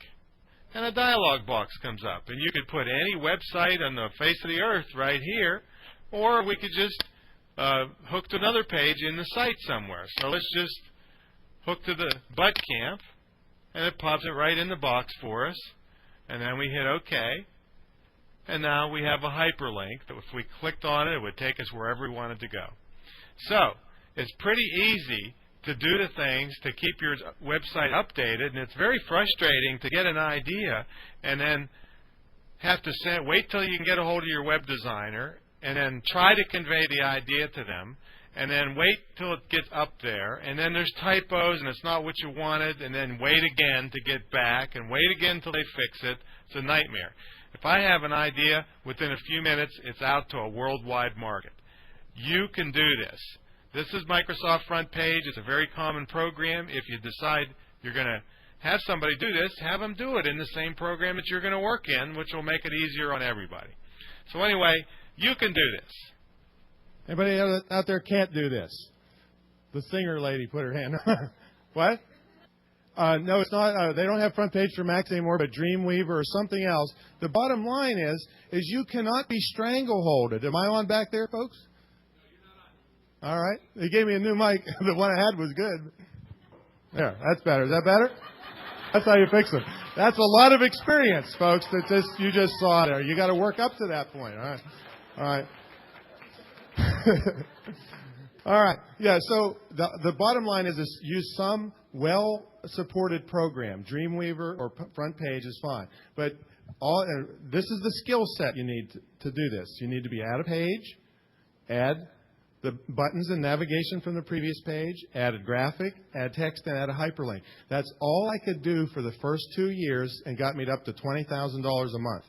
And a dialog box comes up. And you could put any website on the face of the earth right here, or we could just hook to another page in the site somewhere. So let's just hook to the Butt Camp, and it pops it right in the box for us. And then we hit OK. And now we have a hyperlink that if we clicked on it, it would take us wherever we wanted to go. So it's pretty easy to do the things to keep your website updated, and it's very frustrating to get an idea and then have to wait till you can get a hold of your web designer and then try to convey the idea to them, and then wait till it gets up there, and then there's typos and it's not what you wanted, and then wait again to get back, and wait again till they fix it. It's a nightmare. If I have an idea, within a few minutes, it's out to a worldwide market. You can do this. This is Microsoft Front Page. It's a very common program. If you decide you're going to have somebody do this, have them do it in the same program that you're going to work in, which will make it easier on everybody. So anyway, you can do this. Anybody out there can't do this? The singer lady put her hand on. What? No, it's not. They don't have Front Page for Macs anymore, but Dreamweaver or something else. The bottom line is you cannot be strangleholded. Am I on back there, folks? All right. They gave me a new mic. The one I had was good. There, that's better. Is that better? That's how you fix it. That's a lot of experience, folks. That you just saw there. You got to work up to that point. All right. All right. All right. Yeah. So the bottom line is use some well-supported program. Dreamweaver or Front Page is fine. But this is the skill set you need to do this. You need to be add a page, add the buttons and navigation from the previous page, add a graphic, add text, and add a hyperlink. That's all I could do for the first 2 years and got me up to $20,000 a month.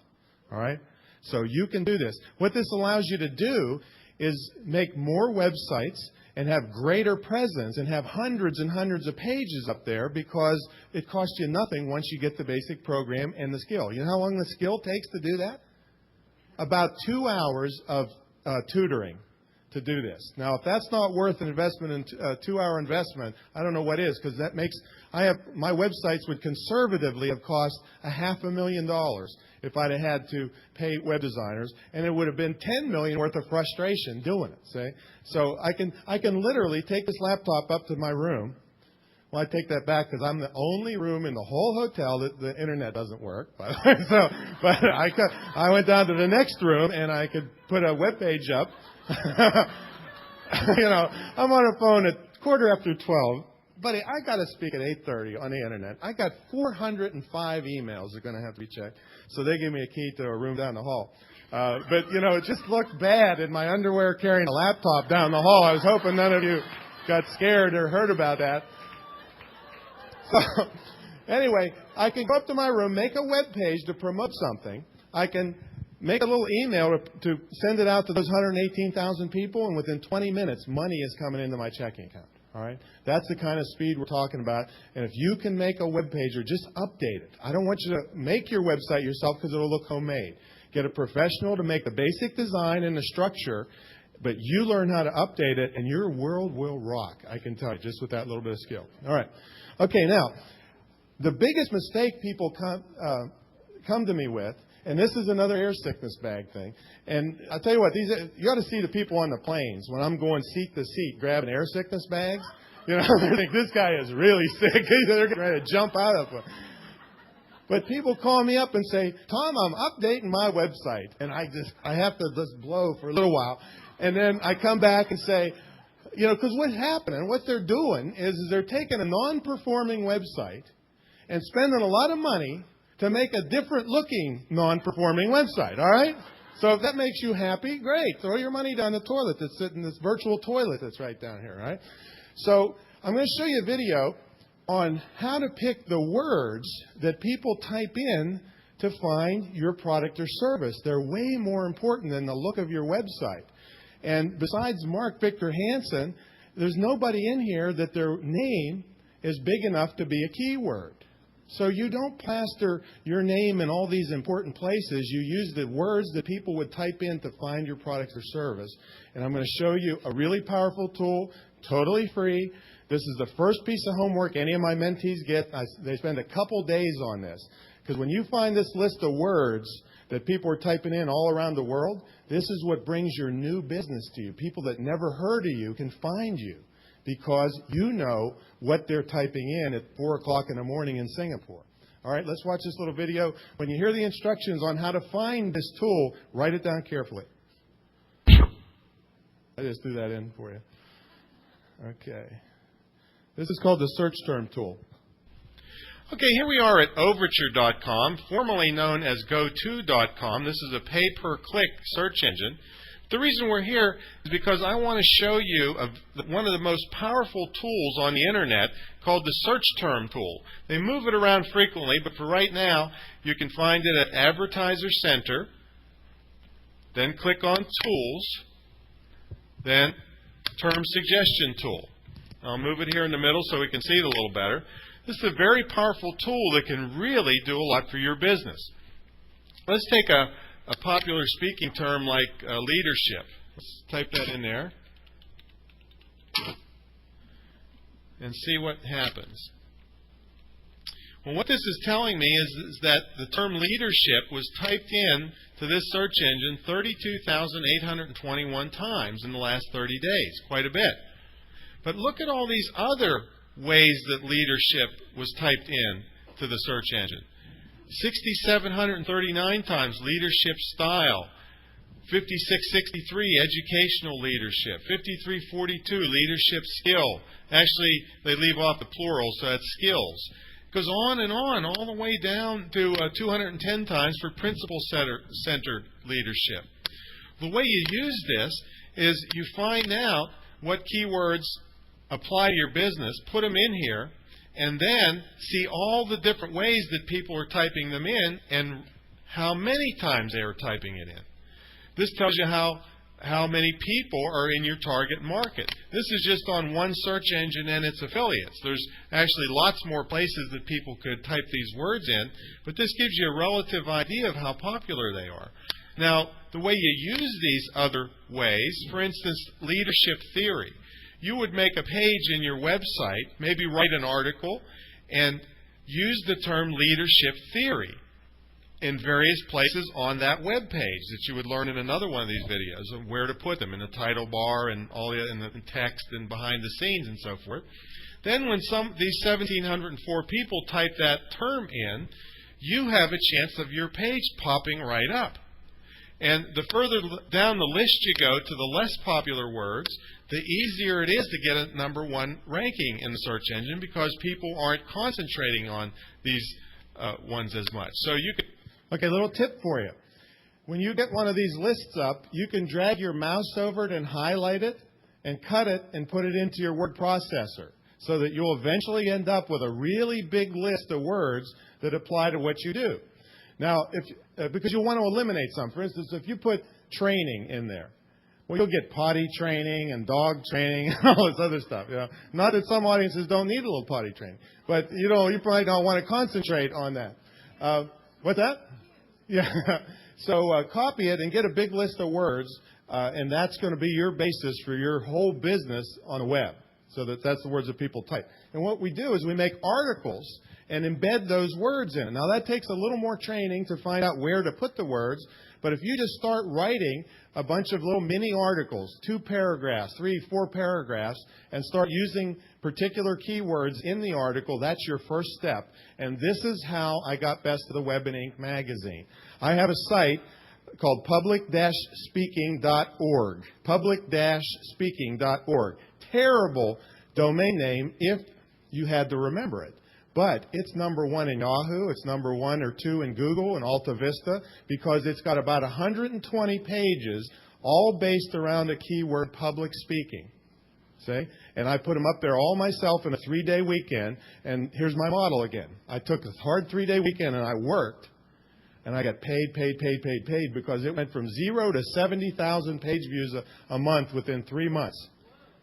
All right? So you can do this. What this allows you to do is make more websites and have greater presence and have hundreds and hundreds of pages up there because it costs you nothing once you get the basic program and the skill. You know how long the skill takes to do that? About 2 hours of tutoring to do this. Now, if that's not worth an investment, a 2-hour investment, I don't know what is, because that makes my websites would conservatively have cost $500,000 if I'd have had to pay web designers, and it would have been $10 million worth of frustration doing it. See, so I can literally take this laptop up to my room. Well, I take that back because I'm the only room in the whole hotel that the internet doesn't work. By the way. So, but I went down to the next room and I could put a web page up. You know, I'm on a phone at 12:15. Buddy, I got to speak at 8:30 on the internet. I got 405 emails that are going to have to be checked. So they gave me a key to a room down the hall. But, you know, it just looked bad in my underwear carrying a laptop down the hall. I was hoping none of you got scared or heard about that. So, anyway, I can go up to my room, make a web page to promote something. I can make a little email to send it out to those 118,000 people, and within 20 minutes, money is coming into my checking account. All right? That's the kind of speed we're talking about. And if you can make a web page or just update it, I don't want you to make your website yourself because it'll look homemade. Get a professional to make the basic design and the structure, but you learn how to update it, and your world will rock, I can tell you, just with that little bit of skill. All right. Okay, now, the biggest mistake people come to me with, and this is another air sickness bag thing, and I'll tell you what, you ought to see the people on the planes when I'm going seat to seat grabbing air sickness bags. You know, they think this guy is really sick. They're getting ready to jump out of it. But people call me up and say, Tom, I'm updating my website, and I have to just blow for a little while. And then I come back and say, Because what's happening, what they're doing is they're taking a non-performing website and spending a lot of money to make a different-looking non-performing website, all right? So if that makes you happy, great. Throw your money down the toilet that's sitting, this virtual toilet that's right down here, right? So I'm going to show you a video on how to pick the words that people type in to find your product or service. They're way more important than the look of your website. And besides Mark Victor Hansen, there's nobody in here that their name is big enough to be a keyword. So you don't plaster your name in all these important places. You use the words that people would type in to find your product or service. And I'm going to show you a really powerful tool, totally free. This is the first piece of homework any of my mentees get. They spend a couple days on this. Because when you find this list of words that people are typing in all around the world, this is what brings your new business to you. People that never heard of you can find you because you know what they're typing in at 4 o'clock in the morning in Singapore. All right, let's watch this little video. When you hear the instructions on how to find this tool, write it down carefully. I just threw that in for you. Okay. This is called the search term tool. Okay, here we are at Overture.com, formerly known as GoTo.com. This is a pay-per-click search engine. The reason we're here is because I want to show you one of the most powerful tools on the Internet called the search term tool. They move it around frequently, but for right now, you can find it at Advertiser Center, then click on Tools, then Term Suggestion Tool. I'll move it here in the middle so we can see it a little better. This is a very powerful tool that can really do a lot for your business. Let's take a popular speaking term like leadership. Let's type that in there and see what happens. Well, what this is telling me is that the term leadership was typed in to this search engine 32,821 times in the last 30 days, quite a bit. But look at all these other ways that leadership was typed in to the search engine. 6,739 times leadership style, 5663 educational leadership, 5342 leadership skill. Actually, they leave off the plural, so that's skills. It goes on and on, all the way down to 210 times for principle-centered leadership. The way you use this is you find out what keywords apply to your business, put them in here, and then see all the different ways that people are typing them in and how many times they are typing it in. This tells you how many people are in your target market. This is just on one search engine and its affiliates. There's actually lots more places that people could type these words in, but this gives you a relative idea of how popular they are. Now, the way you use these other ways, for instance, leadership theory. You would make a page in your website, maybe write an article, and use the term leadership theory in various places on that web page that you would learn in another one of these videos of where to put them in the title bar and all in the text and behind the scenes and so forth. Then when these 1,704 people type that term in, you have a chance of your page popping right up. And the further down the list you go to the less popular words, the easier it is to get a #1 ranking in the search engine because people aren't concentrating on these ones as much. So you could. Okay, little tip for you. When you get one of these lists up, you can drag your mouse over it and highlight it and cut it and put it into your word processor so that you'll eventually end up with a really big list of words that apply to what you do. Now, because you'll want to eliminate some. For instance, if you put training in there, well, you'll get potty training and dog training and all this other stuff. Not that some audiences don't need a little potty training, but you probably don't want to concentrate on that. What's that? Yeah. So copy it and get a big list of words, and that's going to be your basis for your whole business on the web. So that's the words that people type. And what we do is we make articles and embed those words in. Now, that takes a little more training to find out where to put the words, but if you just start writing a bunch of little mini articles, 2 paragraphs, 3, 4 paragraphs, and start using particular keywords in the article, that's your first step. And this is how I got Best of the Web in Ink magazine. I have a site called public-speaking.org, public-speaking.org. terrible domain name if you had to remember it. But it's number 1 in Yahoo, it's number 1 or 2 in Google and Alta Vista because it's got about 120 pages all based around the keyword public speaking. See? And I put them up there all myself in a 3-day weekend. And here's my model again. I took a hard 3-day weekend and I worked. And I got paid because it went from 0 to 70,000 page views a month within 3 months.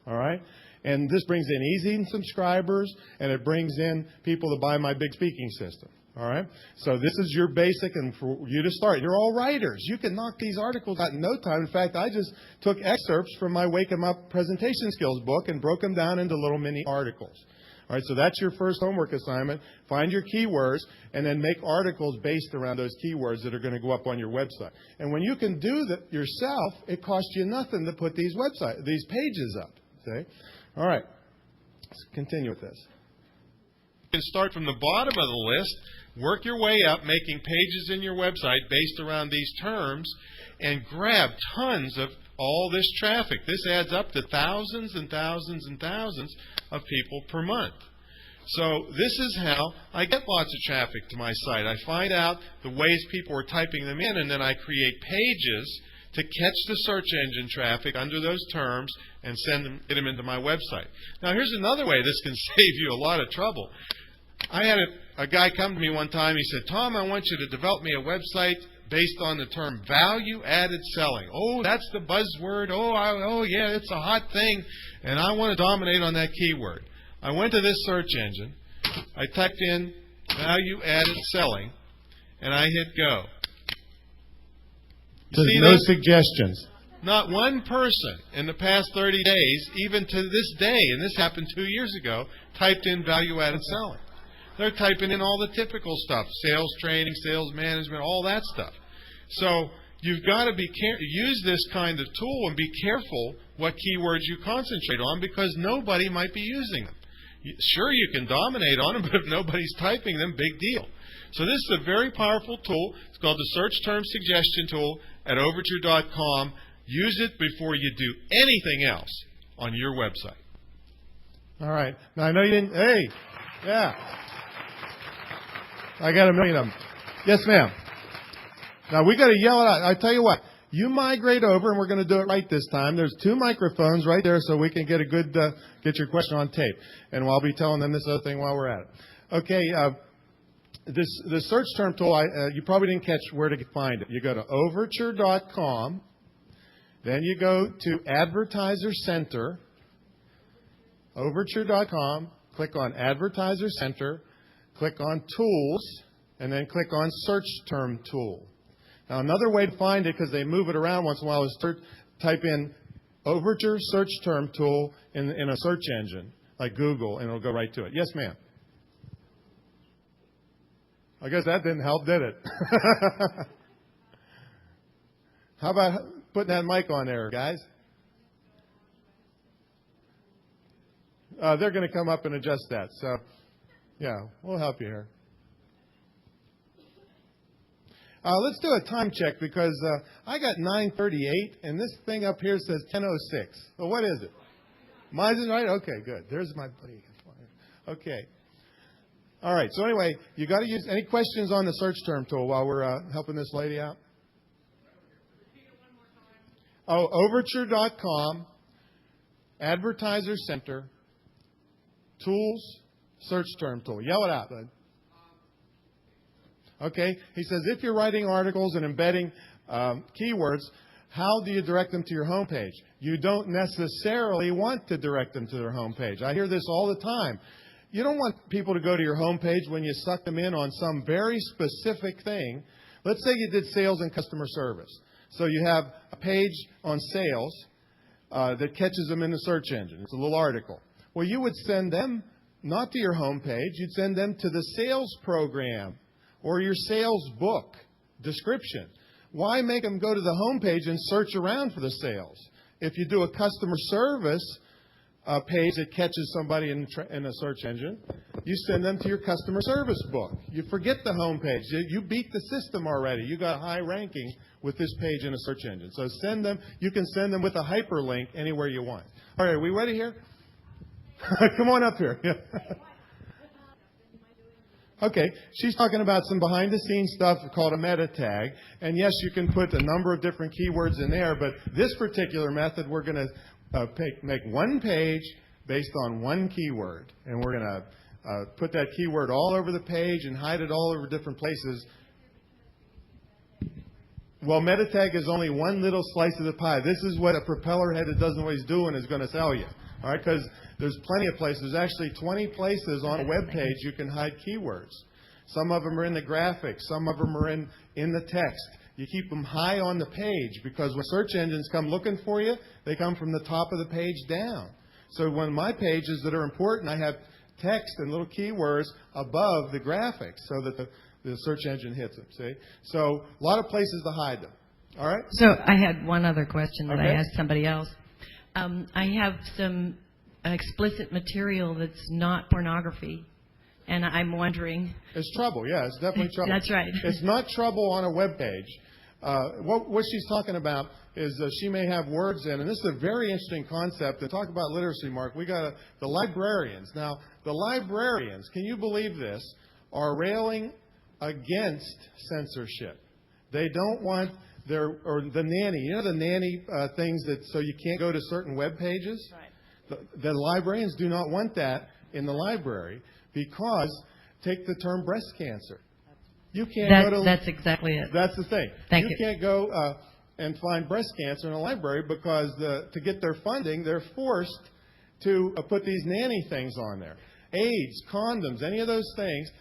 All right? And this brings in easy subscribers, and it brings in people to buy my big speaking system. All right? So this is your basic, and for you to start. You're all writers. You can knock these articles out in no time. In fact, I just took excerpts from my Wake 'em Up presentation skills book and broke them down into little mini articles. All right, so that's your first homework assignment. Find your keywords and then make articles based around those keywords that are going to go up on your website. And when you can do that yourself, it costs you nothing to put these pages up. See? All right, let's continue with this. You can start from the bottom of the list, work your way up, making pages in your website based around these terms, and grab tons of all this traffic. This adds up to thousands and thousands and thousands of people per month. So this is how I get lots of traffic to my site. I find out the ways people are typing them in, and then I create pages to catch the search engine traffic under those terms and get them into my website. Now here's another way this can save you a lot of trouble. I had a guy come to me one time. He said, "Tom, I want you to develop me a website based on the term value-added selling." Oh, that's the buzzword. Oh, yeah, it's a hot thing, and I want to dominate on that keyword. I went to this search engine. I typed in value-added selling, and I hit go. There's no suggestions. Not one person in the past 30 days, even to this day, and this happened 2 years ago, typed in value-added selling. They're typing in all the typical stuff, sales training, sales management, all that stuff. So you've got to use this kind of tool and be careful what keywords you concentrate on because nobody might be using them. Sure, you can dominate on them, but if nobody's typing them, big deal. So this is a very powerful tool. It's called the Search Term Suggestion Tool at Overture.com. Use it before you do anything else on your website. All right. Now, I know you didn't. Hey, yeah. I got a million of them. Yes, ma'am. Now, we got to yell it out. I tell you what. You migrate over, and we're going to do it right this time. There's 2 microphones right there, so we can get a good get your question on tape. And I'll be telling them this other thing while we're at it. Okay. The search term tool, you probably didn't catch where to find it. You go to Overture.com. Then you go to Advertiser Center. Overture.com. Click on Advertiser Center. Click on Tools. And then click on Search Term Tool. Now, another way to find it, because they move it around once in a while, is type in Overture Search Term Tool in a search engine, like Google, and it'll go right to it. Yes, ma'am. I guess that didn't help, did it? How about putting that mic on there, guys? They're going to come up and adjust that. So, yeah, we'll help you here. Let's do a time check because I got 9:38, and this thing up here says 10:06. Well, what is it? Mine's right? Okay, good. There's my buddy. Okay. All right. So anyway, you got to use any questions on the search term tool while we're helping this lady out? Oh, Overture.com, Advertiser Center, Tools, Search Term Tool. Yell it out, bud. Okay. He says, if you're writing articles and embedding keywords, how do you direct them to your homepage? You don't necessarily want to direct them to their homepage. I hear this all the time. You don't want people to go to your homepage when you suck them in on some very specific thing. Let's say you did sales and customer service. So you have a page on sales that catches them in the search engine. It's a little article. Well, you would send them not to your homepage. You'd send them to the sales program or your sales book description. Why make them go to the homepage and search around for the sales? If you do a customer service page that catches somebody in a search engine, you send them to your customer service book. You forget the homepage. You beat the system already. You got high ranking with this page in a search engine. So send them. You can send them with a hyperlink anywhere you want. All right, are we ready here? Come on up here. Okay, she's talking about some behind-the-scenes stuff called a meta tag. And yes, you can put a number of different keywords in there, but this particular method, we're going to make one page based on one keyword. And we're going to put that keyword all over the page and hide it all over different places. Well, meta tag is only one little slice of the pie. This is what a propeller head that doesn't always do and is going to tell you. All right, because there's plenty of places. There's actually 20 places on a web page you can hide keywords. Some of them are in the graphics. Some of them are in the text. You keep them high on the page because when search engines come looking for you, they come from the top of the page down. So when my pages that are important, I have text and little keywords above the graphics so that the search engine hits them, see? So a lot of places to hide them. All right? So I had one other question that I Okay. asked somebody else. I have some explicit material that's not pornography, and I'm wondering... It's trouble, yeah. It's definitely trouble. That's right. It's not trouble on a web page. What she's talking about is she may have words in, and this is a very interesting concept. To talk about literacy, Mark, we got the librarians. Now, the librarians, can you believe this, are railing against censorship. They don't want or the nanny. You know the nanny things that so you can't go to certain web pages? Right. The librarians do not want that in the library because, take the term breast cancer. You can't go to... That's exactly it. That's the thing. Thank you. You can't go and find breast cancer in a library because to get their funding, they're forced to put these nanny things on there. AIDS, condoms, any of those things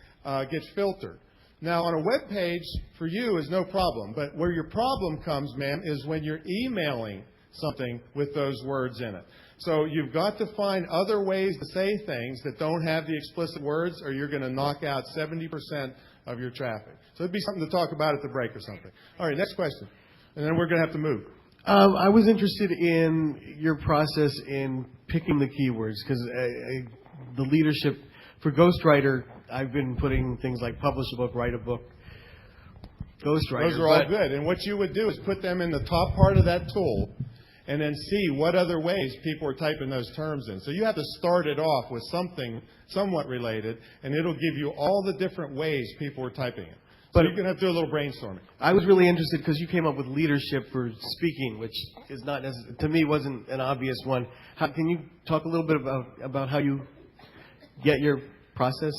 get filtered. Now, on a web page, for you, is no problem. But where your problem comes, ma'am, is when you're emailing something with those words in it. So you've got to find other ways to say things that don't have the explicit words, or you're going to knock out 70% of your traffic. So it'd be something to talk about at the break or something. All right, next question. And then we're going to have to move. I was interested in your process in picking the keywords, because the leadership for Ghostwriter, I've been putting things like publish a book, write a book, Ghostwriter. Those are all good. And what you would do is put them in the top part of that tool and then see what other ways people are typing those terms in. So you have to start it off with something somewhat related, and it'll give you all the different ways people are typing it. So you're going to have to do a little brainstorming. I was really interested because you came up with leadership for speaking, which is not to me wasn't an obvious one. Can you talk a little bit about how you get your process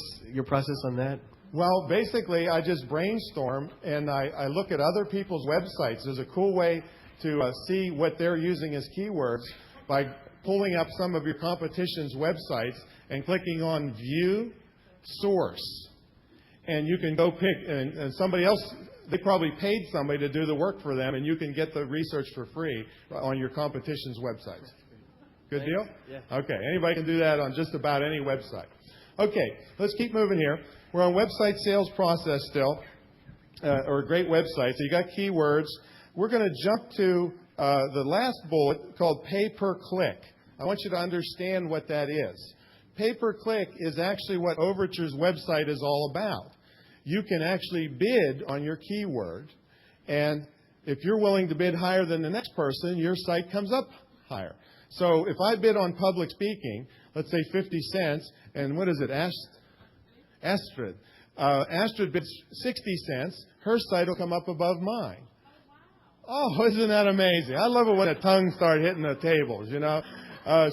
on that? Well, basically, I just brainstorm and I look at other people's websites. There's a cool way to see what they're using as keywords by pulling up some of your competition's websites and clicking on View Source. And you can go pick, and somebody else, they probably paid somebody to do the work for them, and you can get the research for free on your competition's websites. Good deal? Yeah. Okay, anybody can do that on just about any website. Okay, let's keep moving here. We're on website sales process still, or a great website. So you got keywords. We're going to jump to the last bullet called pay per click. I want you to understand what that is. Pay per click is actually what Overture's website is all about. You can actually bid on your keyword, and if you're willing to bid higher than the next person, your site comes up higher. So if I bid on public speaking, let's say 50 cents, and what is it, Astrid? Astrid bids 60 cents, her site will come up above mine. Oh, isn't that amazing? I love it when the tongues start hitting the tables, you know.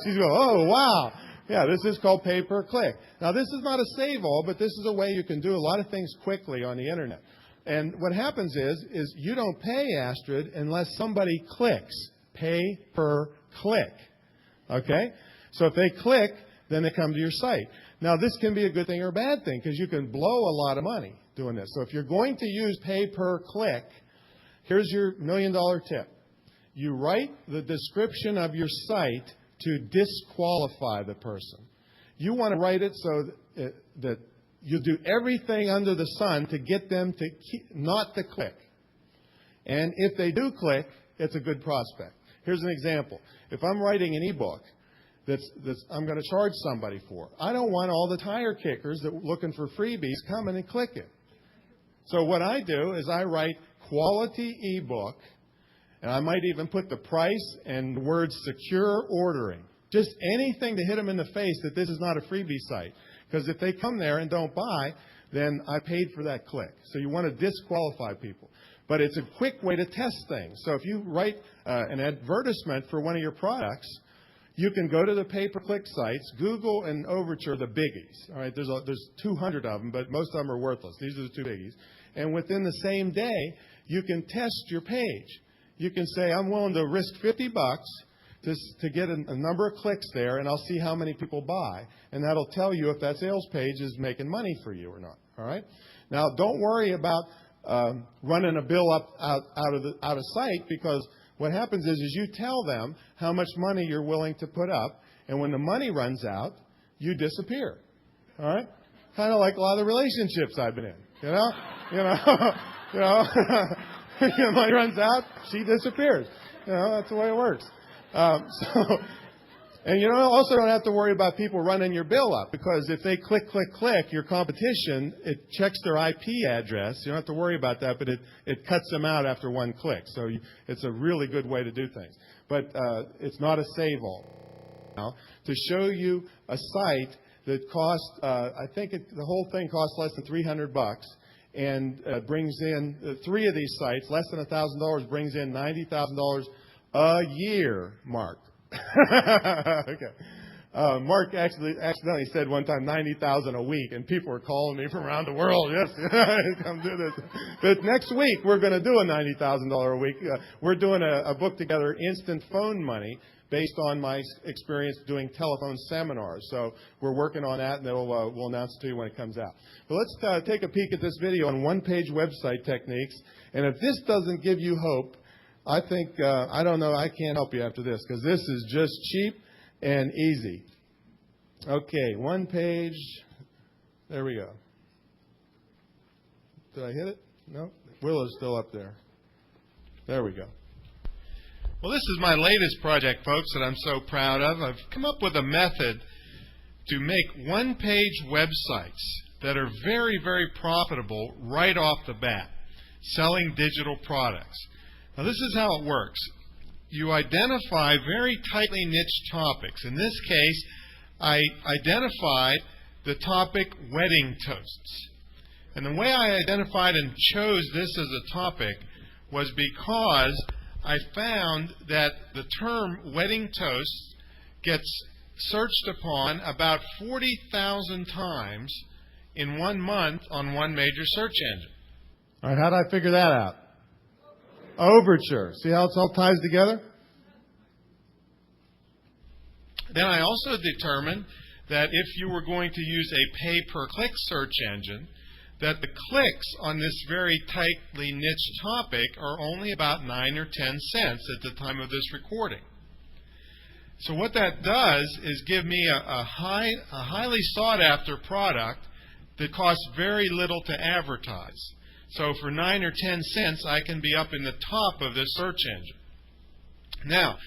She's going, oh, wow. Yeah, this is called pay per click. Now, this is not a save all, but this is a way you can do a lot of things quickly on the Internet. And what happens is you don't pay Astrid unless somebody clicks. Pay per click. Okay? So if they click, then they come to your site. Now, this can be a good thing or a bad thing because you can blow a lot of money doing this. So if you're going to use pay per click, here's your $1 million tip. You write the description of your site to disqualify the person. You want to write it so that you do everything under the sun to get them to not to click. And if they do click, it's a good prospect. Here's an example. If I'm writing an ebook that's I'm going to charge somebody for, I don't want all the tire kickers that are looking for freebies coming and click it. So what I do is I write quality ebook, and I might even put the price and the word secure ordering. Just anything to hit them in the face that this is not a freebie site. Because if they come there and don't buy, then I paid for that click. So you want to disqualify people. But it's a quick way to test things. So if you write an advertisement for one of your products, you can go to the pay-per-click sites. Google and Overture are the biggies. All right, there's 200 of them, but most of them are worthless. These are the two biggies. And within the same day, you can test your page. You can say, I'm willing to risk $50 to get a number of clicks there, and I'll see how many people buy. And that'll tell you if that sales page is making money for you or not. All right? Now, don't worry about running a bill up out of sight, because what happens is you tell them how much money you're willing to put up, and when the money runs out, you disappear. All right? Kind of like a lot of the relationships I've been in. You know, when money runs out, she disappears. You know, that's the way it works. And you also don't have to worry about people running your bill up, because if they click, your competition, it checks their IP address. You don't have to worry about that, but it cuts them out after one click. So it's a really good way to do things. But it's not a save-all. Now, to show you a site that costs, I think the whole thing costs less than $300, and brings in, 3 of these sites, less than $1,000, brings in $90,000 a year, Mark. Okay. Mark accidentally said one time 90,000 a week, and people were calling me from around the world. Yes, come do this. But next week we're going to do a $90,000 a week. We're doing a book together, Instant Phone Money, based on my experience doing telephone seminars. So we're working on that, and we'll announce it to you when it comes out. But let's take a peek at this video on one-page website techniques. And if this doesn't give you hope, I think, I don't know, I can't help you after this, because this is just cheap and easy. Okay, one page. There we go. Did I hit it? No? Willow's still up there. There we go. Well, this is my latest project, folks, that I'm so proud of. I've come up with a method to make one-page websites that are very, very profitable right off the bat, selling digital products. Now, this is how it works. You identify very tightly niched topics. In this case, I identified the topic wedding toasts. And the way I identified and chose this as a topic was because I found that the term wedding toasts gets searched upon about 40,000 times in 1 month on one major search engine. All right, how did I figure that out? Overture. See how it all ties together? Then I also determined that if you were going to use a pay-per-click search engine, that the clicks on this very tightly niched topic are only about 9 or 10 cents at the time of this recording. So what that does is give me a highly sought-after product that costs very little to advertise. So for 9 or 10 cents, I can be up in the top of this search engine. Now,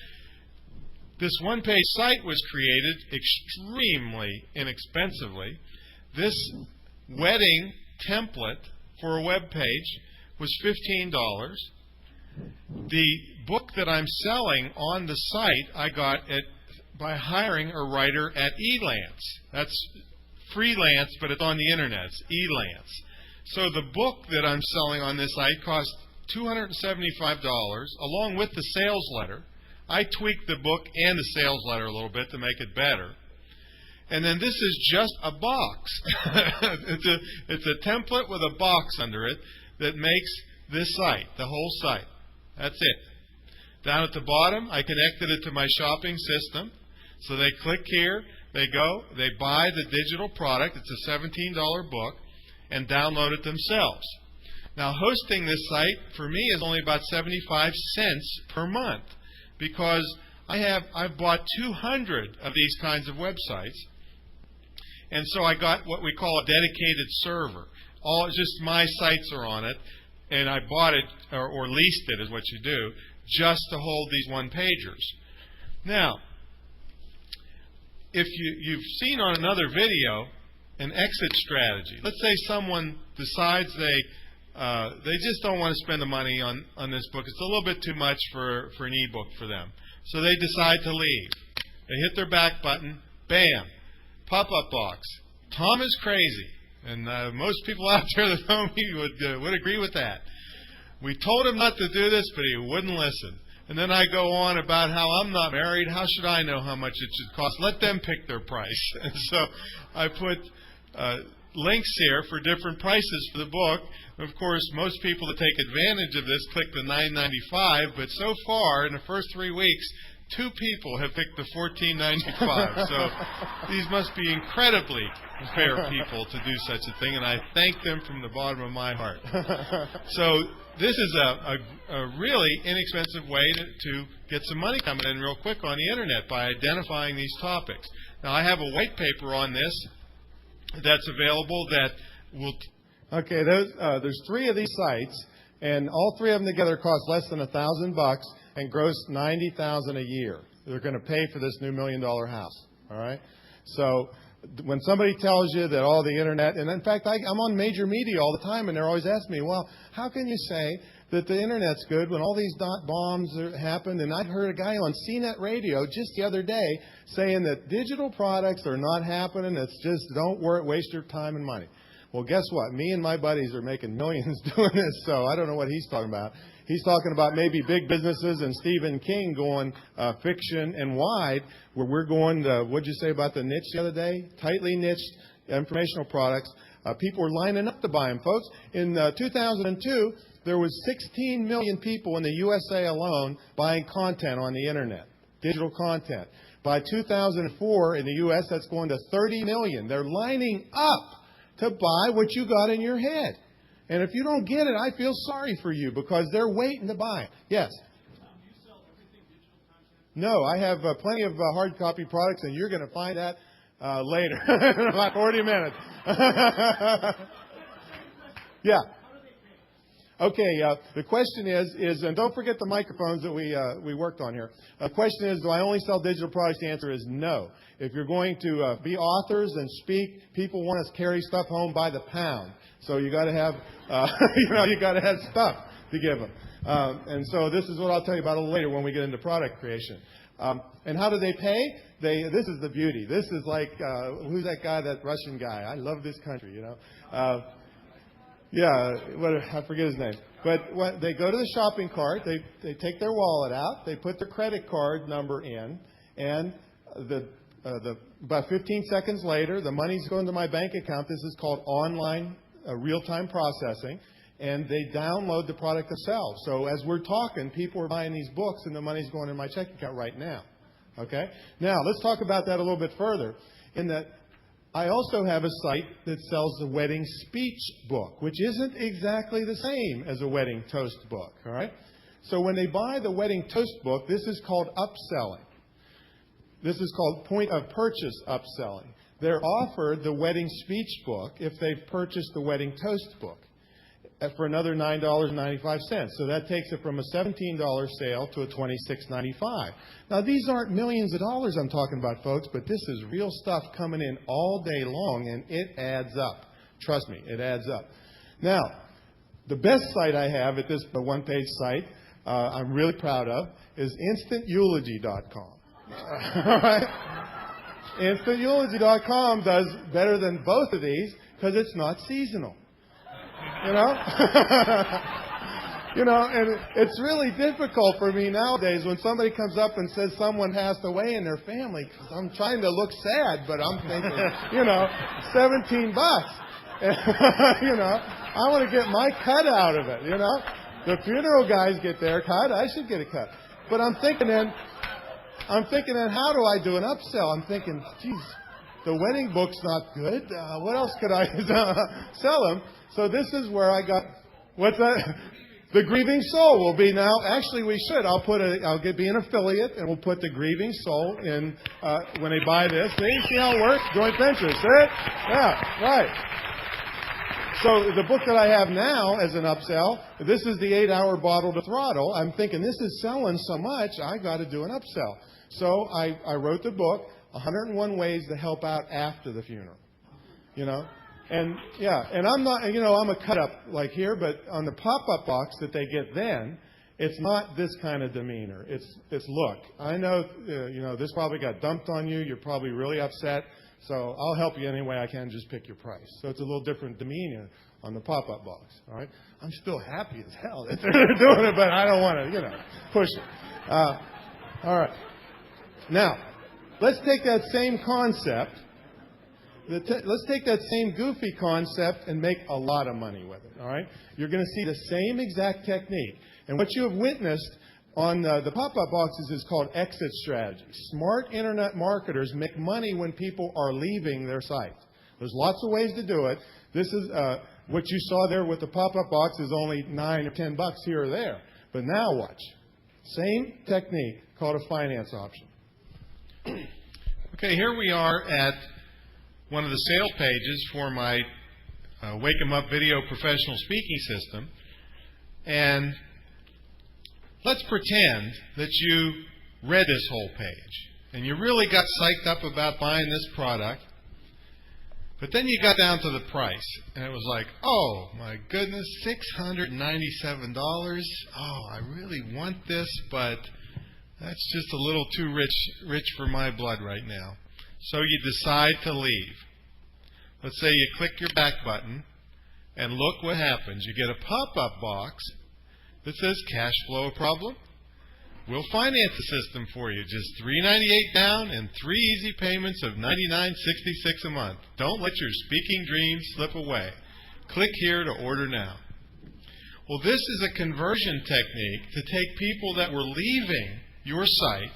this one-page site was created extremely inexpensively. This wedding template for a web page was $15. The book that I'm selling on the site I got by hiring a writer at Elance. That's freelance, but it's on the internet. It's Elance. So the book that I'm selling on this site cost $275 along with the sales letter. I tweaked the book and the sales letter a little bit to make it better. And then this is just a box. It's a template with a box under it that makes this site, the whole site. That's it. Down at the bottom, I connected it to my shopping system. So they click here, they go, they buy the digital product. It's a $17 book, and download it themselves. Now, hosting this site for me is only about 75 cents per month, because I've bought 200 of these kinds of websites, and so I got what we call a dedicated server. Just my sites are on it, and I bought it or leased it, is what you do, just to hold these one-pagers. Now, if you've seen on another video an exit strategy. Let's say someone decides they just don't want to spend the money on this book. It's a little bit too much for an e-book for them. So they decide to leave. They hit their back button, bam, pop-up box. Tom is crazy, and most people out there that know me would agree with that. We told him not to do this, but he wouldn't listen. And then I go on about how I'm not married. How should I know how much it should cost? Let them pick their price. And so I put links here for different prices for the book. Of course, most people that take advantage of this click the $9.95, but so far, in the first 3 weeks, 2 people have picked the $14.95. So these must be incredibly fair people to do such a thing, and I thank them from the bottom of my heart. So this is a really inexpensive way to get some money coming in real quick on the Internet by identifying these topics. Now, I have a white paper on this that's available that will... Okay, there's 3 of these sites, and all 3 of them together cost less than $1,000 and gross $90,000 a year. They're going to pay for this new $1 million house. All right. So when somebody tells you that all the Internet, and in fact, I'm on major media all the time, and they're always asking me, well, how can you say that the Internet's good when all these dot bombs happened? And I heard a guy on CNET radio just the other day saying that digital products are not happening. It's just don't waste your time and money. Well, guess what? Me and my buddies are making millions doing this, so I don't know what he's talking about. He's talking about maybe big businesses and Stephen King going fiction and wide, where we're going, what'd you say about the niche the other day? Tightly niched informational products. People are lining up to buy them, folks. In 2002, there was 16 million people in the USA alone buying content on the Internet, digital content. By 2004, in the U.S., that's going to 30 million. They're lining up to buy what you got in your head. And if you don't get it, I feel sorry for you because they're waiting to buy it. Yes? No, I have plenty of hard copy products, and you're going to find that later, in about 40 minutes. Yeah. Okay, the question is, and don't forget the microphones that we worked on here. The question is, do I only sell digital products? The answer is no. If you're going to be authors and speak, people want us to carry stuff home by the pound. So you got to have, you got to have stuff to give them. And so this is what I'll tell you about a little later when we get into product creation. And how do they pay? This is the beauty. This is like, who's that guy, that Russian guy? I love this country, you know. I forget his name. But when they go to the shopping cart, they take their wallet out, they put their credit card number in, and about 15 seconds later, the money's going to my bank account. This is called online real-time processing, and they download the product themselves. So as we're talking, people are buying these books, and the money's going in my checking account right now. Okay? Now, let's talk about that a little bit further, in that I also have a site that sells the wedding speech book, which isn't exactly the same as a wedding toast book. All right? So when they buy the wedding toast book, this is called upselling. This is called point of purchase upselling. They're offered the wedding speech book if they've purchased the wedding toast book for another $9.95. So that takes it from a $17 sale to a $26.95. Now, these aren't millions of dollars I'm talking about, folks, but this is real stuff coming in all day long, and it adds up. Trust me, it adds up. Now, the best site I have at this one-page site I'm really proud of is InstantEulogy.com. All right? InstantEulogy.com does better than both of these because it's not seasonal. You know? You know, and it's really difficult for me nowadays when somebody comes up and says someone passed away in their family, because I'm trying to look sad, but I'm thinking, you know, $17. You know, I want to get my cut out of it, you know. The funeral guys get their cut. I should get a cut. But I'm thinking then, how do I do an upsell? I'm thinking, geez, the wedding book's not good. What else could I sell them? So this is where I got, what's that? The Grieving Soul will be now. Actually, we should. I'll be an affiliate, and we'll put the Grieving Soul in when they buy this. See how it works? Joint venture. See it? Yeah, right. So the book that I have now as an upsell, this is the 8-hour Bottle to Throttle. I'm thinking this is selling so much, I got to do an upsell. So I wrote the book, 101 Ways to Help Out After the Funeral. You know? And yeah, and I'm not, you know, I'm a cut up like here, but on the pop-up box that they get then, It's not this kind of demeanor. It's look, I know, this probably got dumped on you. You're probably really upset. So I'll help you any way I can. Just pick your price. So it's a little different demeanor on the pop-up box. All right. I'm still happy as hell that they're doing it, but I don't want to, push it. All right. Now, let's take that same concept. Let's take that same goofy concept and make a lot of money with it. All right. You're going to see the same exact technique. And what you have witnessed on the pop-up boxes is called exit strategy. Smart internet marketers make money when people are leaving their site. There's lots of ways to do it. This is what you saw there with the pop-up box is only $9 or $10 here or there. But now watch. Same technique called a finance option. Okay, here we are at one of the sale pages for my Wake 'em Up Video Professional Speaking System. And let's pretend that you read this whole page and you really got psyched up about buying this product, but then you got down to the price and it was like, oh my goodness, $697. Oh, I really want this, but that's just a little too rich for my blood right now. So you decide to leave. Let's say you click your back button and look what happens. You get a pop-up box that says cash flow problem. We'll finance the system for you. Just $398 down and 3 easy payments of $99.66 a month. Don't let your speaking dreams slip away. Click here to order now. Well, this is a conversion technique to take people that were leaving your site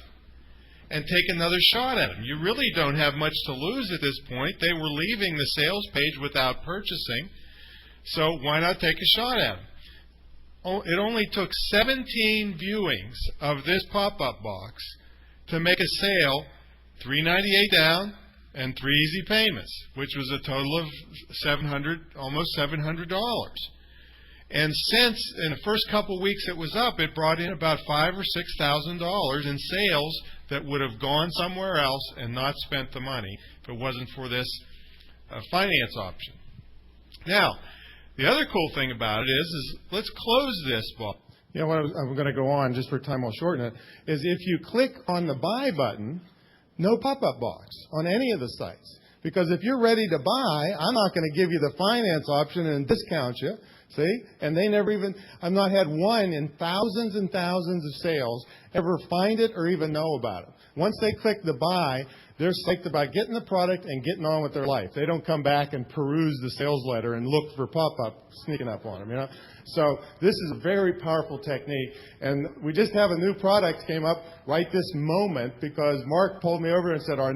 and take another shot at them. You really don't have much to lose at this point. They were leaving the sales page without purchasing, so why not take a shot at them? It only took 17 viewings of this pop-up box to make a sale, $398 down and 3 easy payments, which was a total of almost $700. And since in the first couple weeks it was up, it brought in about $5,000 or $6,000 in sales that would have gone somewhere else and not spent the money if it wasn't for this finance option. Now, the other cool thing about it is let's close this book. Yeah, what I'm going to go on, just for time I'll shorten it, is if you click on the buy button, no pop-up box on any of the sites. Because if you're ready to buy, I'm not going to give you the finance option and discount you. See? And they never even, I've not had one in thousands and thousands of sales ever find it or even know about it. Once they click the buy, they're psyched about getting the product and getting on with their life. They don't come back and peruse the sales letter and look for pop-up sneaking up on them, So this is a very powerful technique. And we just have a new product came up right this moment because Mark pulled me over and said our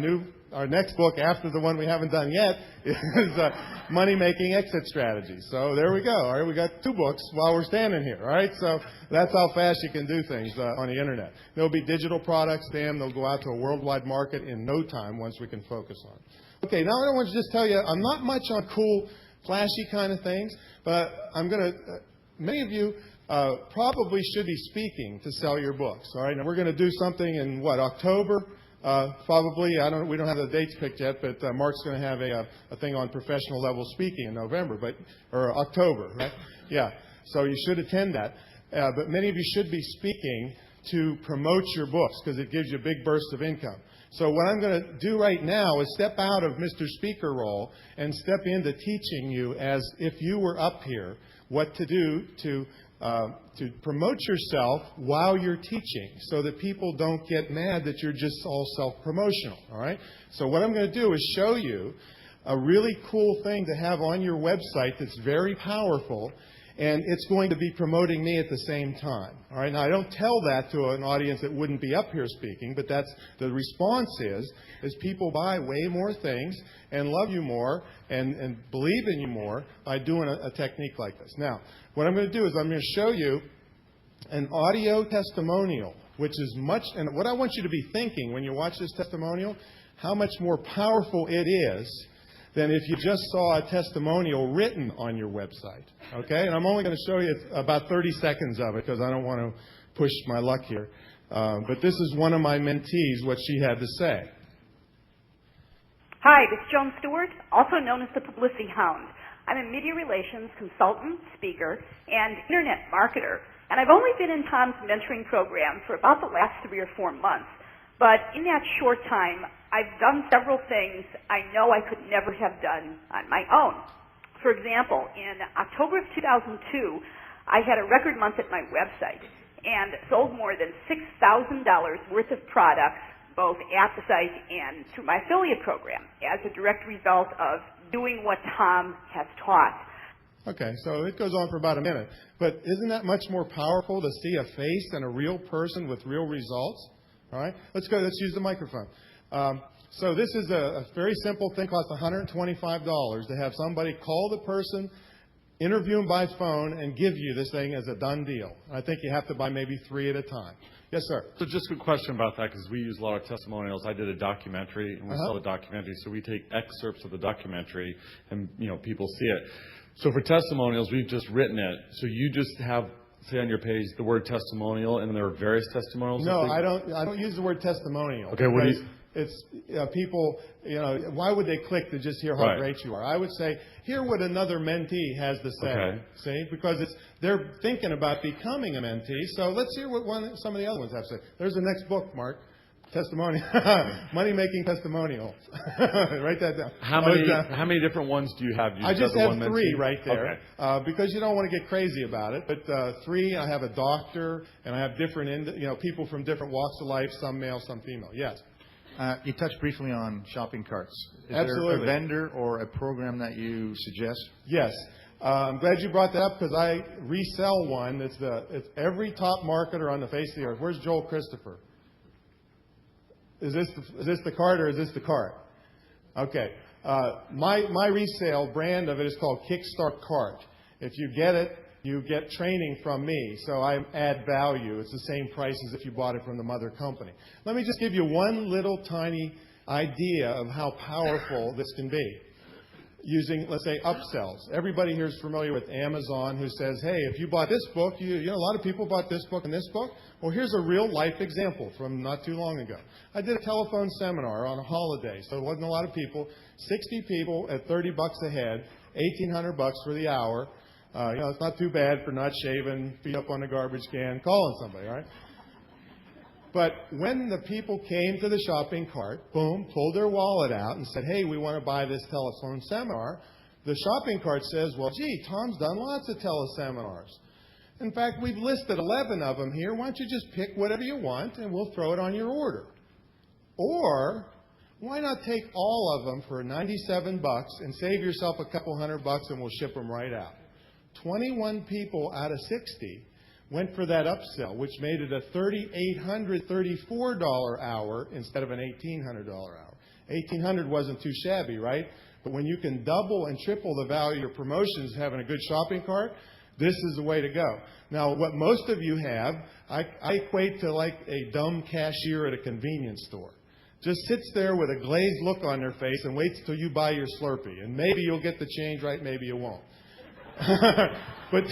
next book after the one we haven't done yet is Money-Making Exit Strategy. So there we go. All right, we got 2 books while we're standing here. All right, so that's how fast you can do things on the internet. There'll be digital products, they'll go out to a worldwide market in no time once we can focus on it. Okay, now I want to just tell you, I'm not much on cool, flashy kind of things, but I'm going to, many of you probably should be speaking to sell your books. All right, and we're going to do something in October? Probably, we don't have the dates picked yet, but Mark's going to have a thing on professional level speaking in November, or October, right? Yeah, so you should attend that. But many of you should be speaking to promote your books because it gives you a big burst of income. So what I'm going to do right now is step out of Mr. Speaker role and step into teaching you as if you were up here what to do to promote yourself while you're teaching so that people don't get mad that you're just all self-promotional, all right? So what I'm going to do is show you a really cool thing to have on your website that's very powerful, and it's going to be promoting me at the same time, all right? Now, I don't tell that to an audience that wouldn't be up here speaking, but that's the response is people buy way more things and love you more and believe in you more by doing a technique like this. Now, what I'm going to do is I'm going to show you an audio testimonial, which is and what I want you to be thinking when you watch this testimonial, how much more powerful it is than if you just saw a testimonial written on your website. Okay? And I'm only going to show you about 30 seconds of it because I don't want to push my luck here. But this is one of my mentees, what she had to say. Hi, this is Joan Stewart, also known as the Publicity Hound. I'm a media relations consultant, speaker, and internet marketer. And I've only been in Tom's mentoring program for about the last 3 or 4 months. But in that short time, I've done several things I know I could never have done on my own. For example, in October of 2002, I had a record month at my website and sold more than $6,000 worth of products, both at the site and through my affiliate program, as a direct result of doing what Tom has taught. Okay, so it goes on for about a minute. But isn't that much more powerful to see a face and a real person with real results? All right, let's use the microphone. So this is a very simple thing, costs $125 to have somebody call the person, interview them by phone, and give you this thing as a done deal. I think you have to buy maybe 3 at a time. Yes, sir. So just a question about that, because we use a lot of testimonials. I did a documentary, and we sell a documentary, so we take excerpts of the documentary, and people see it. So for testimonials, we've just written it. So you just have, say on your page, the word testimonial, and there are various testimonials? No, I don't use the word testimonial. Okay, what do you... It's people, why would they click to just hear how great you are? I would say, hear what another mentee has to say. Okay. See? Because they're thinking about becoming a mentee. So let's hear what some of the other ones have to say. There's the next book, Mark. Testimonial. Money-making testimonials. Write that down. How many different ones do you have? I just have 3 right there. Okay. Because you don't want to get crazy about it. But 3, I have a doctor, and I have different, people from different walks of life, some male, some female. Yes. You touched briefly on shopping carts. Is Absolutely. there a vendor or a program that you suggest? Yes. I'm glad you brought that up because I resell one. It's every top marketer on the face of the earth. Where's Joel Christopher? Is this the cart or is this the cart? Okay. My resale brand of it is called Kickstart Cart. If you get it, you get training from me, so I add value. It's the same price as if you bought it from the mother company. Let me just give you one little tiny idea of how powerful this can be. Using, let's say, upsells. Everybody here is familiar with Amazon who says, hey, if you bought this book, a lot of people bought this book and this book. Well, here's a real life example from not too long ago. I did a telephone seminar on a holiday, so it wasn't a lot of people. 60 people at $30 a head, $1,800 for the hour. It's not too bad for not shaving, feet up on a garbage can, calling somebody, all right? But when the people came to the shopping cart, boom, pulled their wallet out and said, hey, we want to buy this telephone seminar, the shopping cart says, well, gee, Tom's done lots of teleseminars. In fact, we've listed 11 of them here. Why don't you just pick whatever you want and we'll throw it on your order? Or why not take all of them for $97 and save yourself a couple $100 and we'll ship them right out? 21 people out of 60 went for that upsell, which made it a $3,834 hour instead of an $1,800 hour. $1,800 wasn't too shabby, right? But when you can double and triple the value of your promotions having a good shopping cart, this is the way to go. Now, what most of you have, I equate to like a dumb cashier at a convenience store. Just sits there with a glazed look on their face and waits till you buy your Slurpee. And maybe you'll get the change right, maybe you won't. But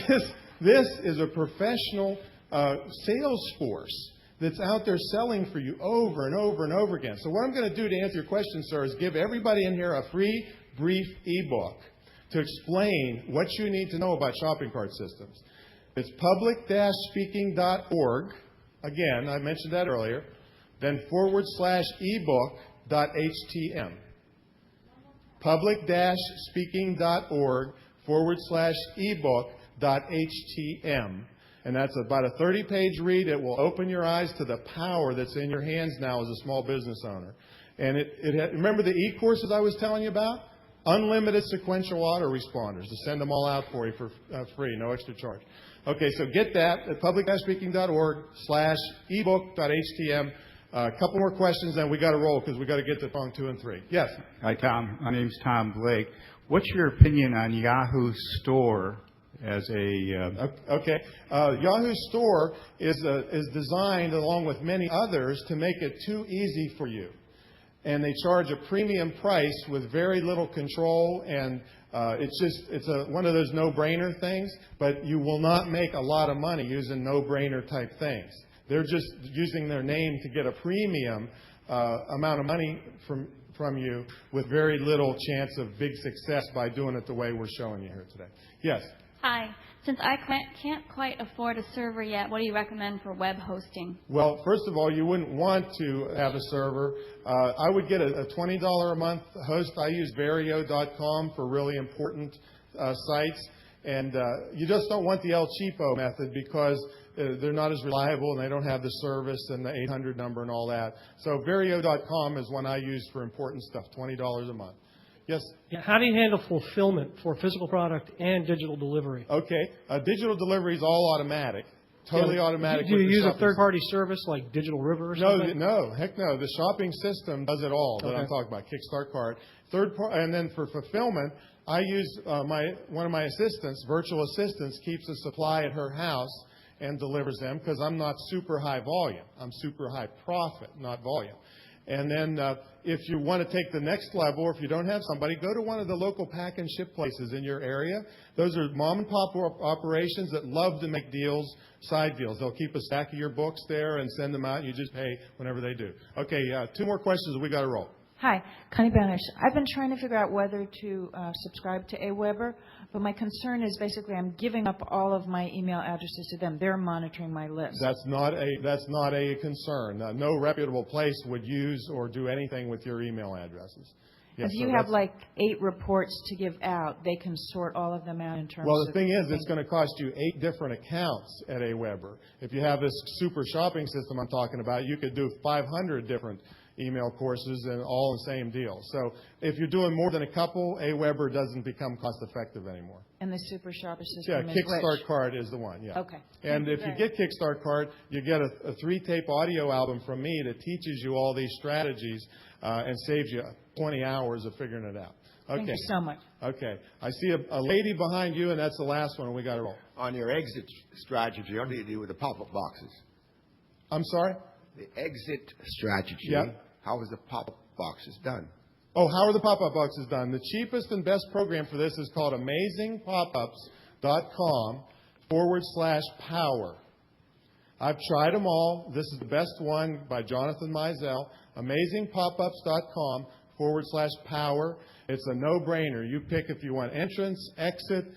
this is a professional sales force that's out there selling for you over and over and over again. So what I'm going to do to answer your question, sir, is give everybody in here a free, brief ebook to explain what you need to know about shopping cart systems. It's public-speaking.org. Again, I mentioned that earlier. Then /ebook.htm. public-speaking.org/ebook.htm. And that's about a 30-page read. It will open your eyes to the power that's in your hands now as a small business owner. And remember the e-courses I was telling you about? Unlimited sequential autoresponders to send them all out for you for free, no extra charge. Okay, so get that at public-speaking.org/ebook.htm. A couple more questions, then we got to roll because we got to get to phone 2 and 3. Yes. Hi, Tom. My name's Tom Blake. What's your opinion on Yahoo Store as a? Okay. Yahoo Store is designed, along with many others, to make it too easy for you. And they charge a premium price with very little control, and it's one of those no-brainer things. But you will not make a lot of money using no-brainer type things. They're just using their name to get a premium amount of money from you with very little chance of big success by doing it the way we're showing you here today. Yes? Hi. Since I can't quite afford a server yet, what do you recommend for web hosting? Well, first of all, you wouldn't want to have a server. I would get a $20 a month host. I use Vario.com for really important sites. And you just don't want the El Cheapo method because they're not as reliable and they don't have the service and the 800 number and all that. So Vario.com is one I use for important stuff, $20 a month. Yes? Yeah, how do you handle fulfillment for physical product and digital delivery? Okay. Digital delivery is all automatic. Totally automatic. Do you use a third-party service like Digital River or something? No, heck no. The shopping system does it all that Okay. I'm talking about. Kickstart Cart. And then for fulfillment, I use one of my assistants, virtual assistants, keeps a supply at her house and delivers them because I'm not super high volume. I'm super high profit, not volume. And then if you want to take the next level, or if you don't have somebody, go to one of the local pack and ship places in your area. Those are mom and pop operations that love to make deals, side deals. They'll keep a stack of your books there and send them out, and you just pay whenever they do. Okay, 2 more questions, and we got to roll. Hi, Connie Banish. I've been trying to figure out whether to subscribe to AWeber, but my concern is basically I'm giving up all of my email addresses to them. They're monitoring my list. That's not a concern. No reputable place would use or do anything with your email addresses. Yes, If you have like 8 reports to give out, they can sort all of them out in terms Well, of... the thing is, it's going to cost you 8 different accounts at AWeber. If you have this super shopping system I'm talking about, you could do 500 different email courses and all the same deal. So if you're doing more than a couple, AWeber doesn't become cost effective anymore. And the Super Shopper Yeah, system is Kickstart which? Card is the one, yeah. Okay. And if you get Kickstart Card, you get a 3-tape audio album from me that teaches you all these strategies and saves you 20 hours of figuring it out. Okay. Thank you so much. Okay. I see a lady behind you, and that's the last one, and we got to roll. On your exit strategy, what do you do with the pop-up boxes? I'm sorry? The exit strategy. Yeah. How is the pop-up boxes done? Oh, how are the pop-up boxes done? The cheapest and best program for this is called amazingpopups.com/power. I've tried them all. This is the best one by Jonathan Mizell. amazingpopups.com/power. It's a no-brainer. You pick if you want entrance, exit,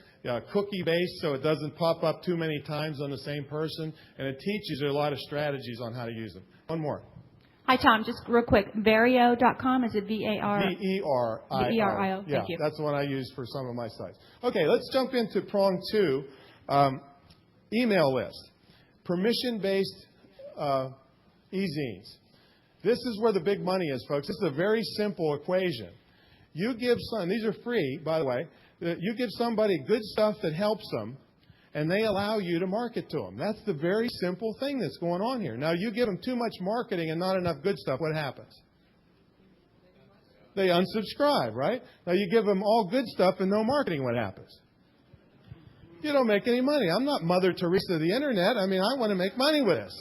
cookie-based so it doesn't pop up too many times on the same person, and it teaches you a lot of strategies on how to use them. One more. Hi, Tom. Just real quick. Vario.com. Is it V-A-R? V-E-R-I-O. V-E-R-I-O. Yeah, Thank you. that's the one I use for some of my sites. Okay, let's jump into prong 2, email list. Permission-based e-zines. This is where the big money is, folks. This is a very simple equation. You give some, these are free, by the way. You give somebody good stuff that helps them, and they allow you to market to them. That's the very simple thing that's going on here. Now, you give them too much marketing and not enough good stuff, what happens? They unsubscribe, right? Now, you give them all good stuff and no marketing, what happens? You don't make any money. I'm not Mother Teresa of the Internet. I mean, I want to make money with this.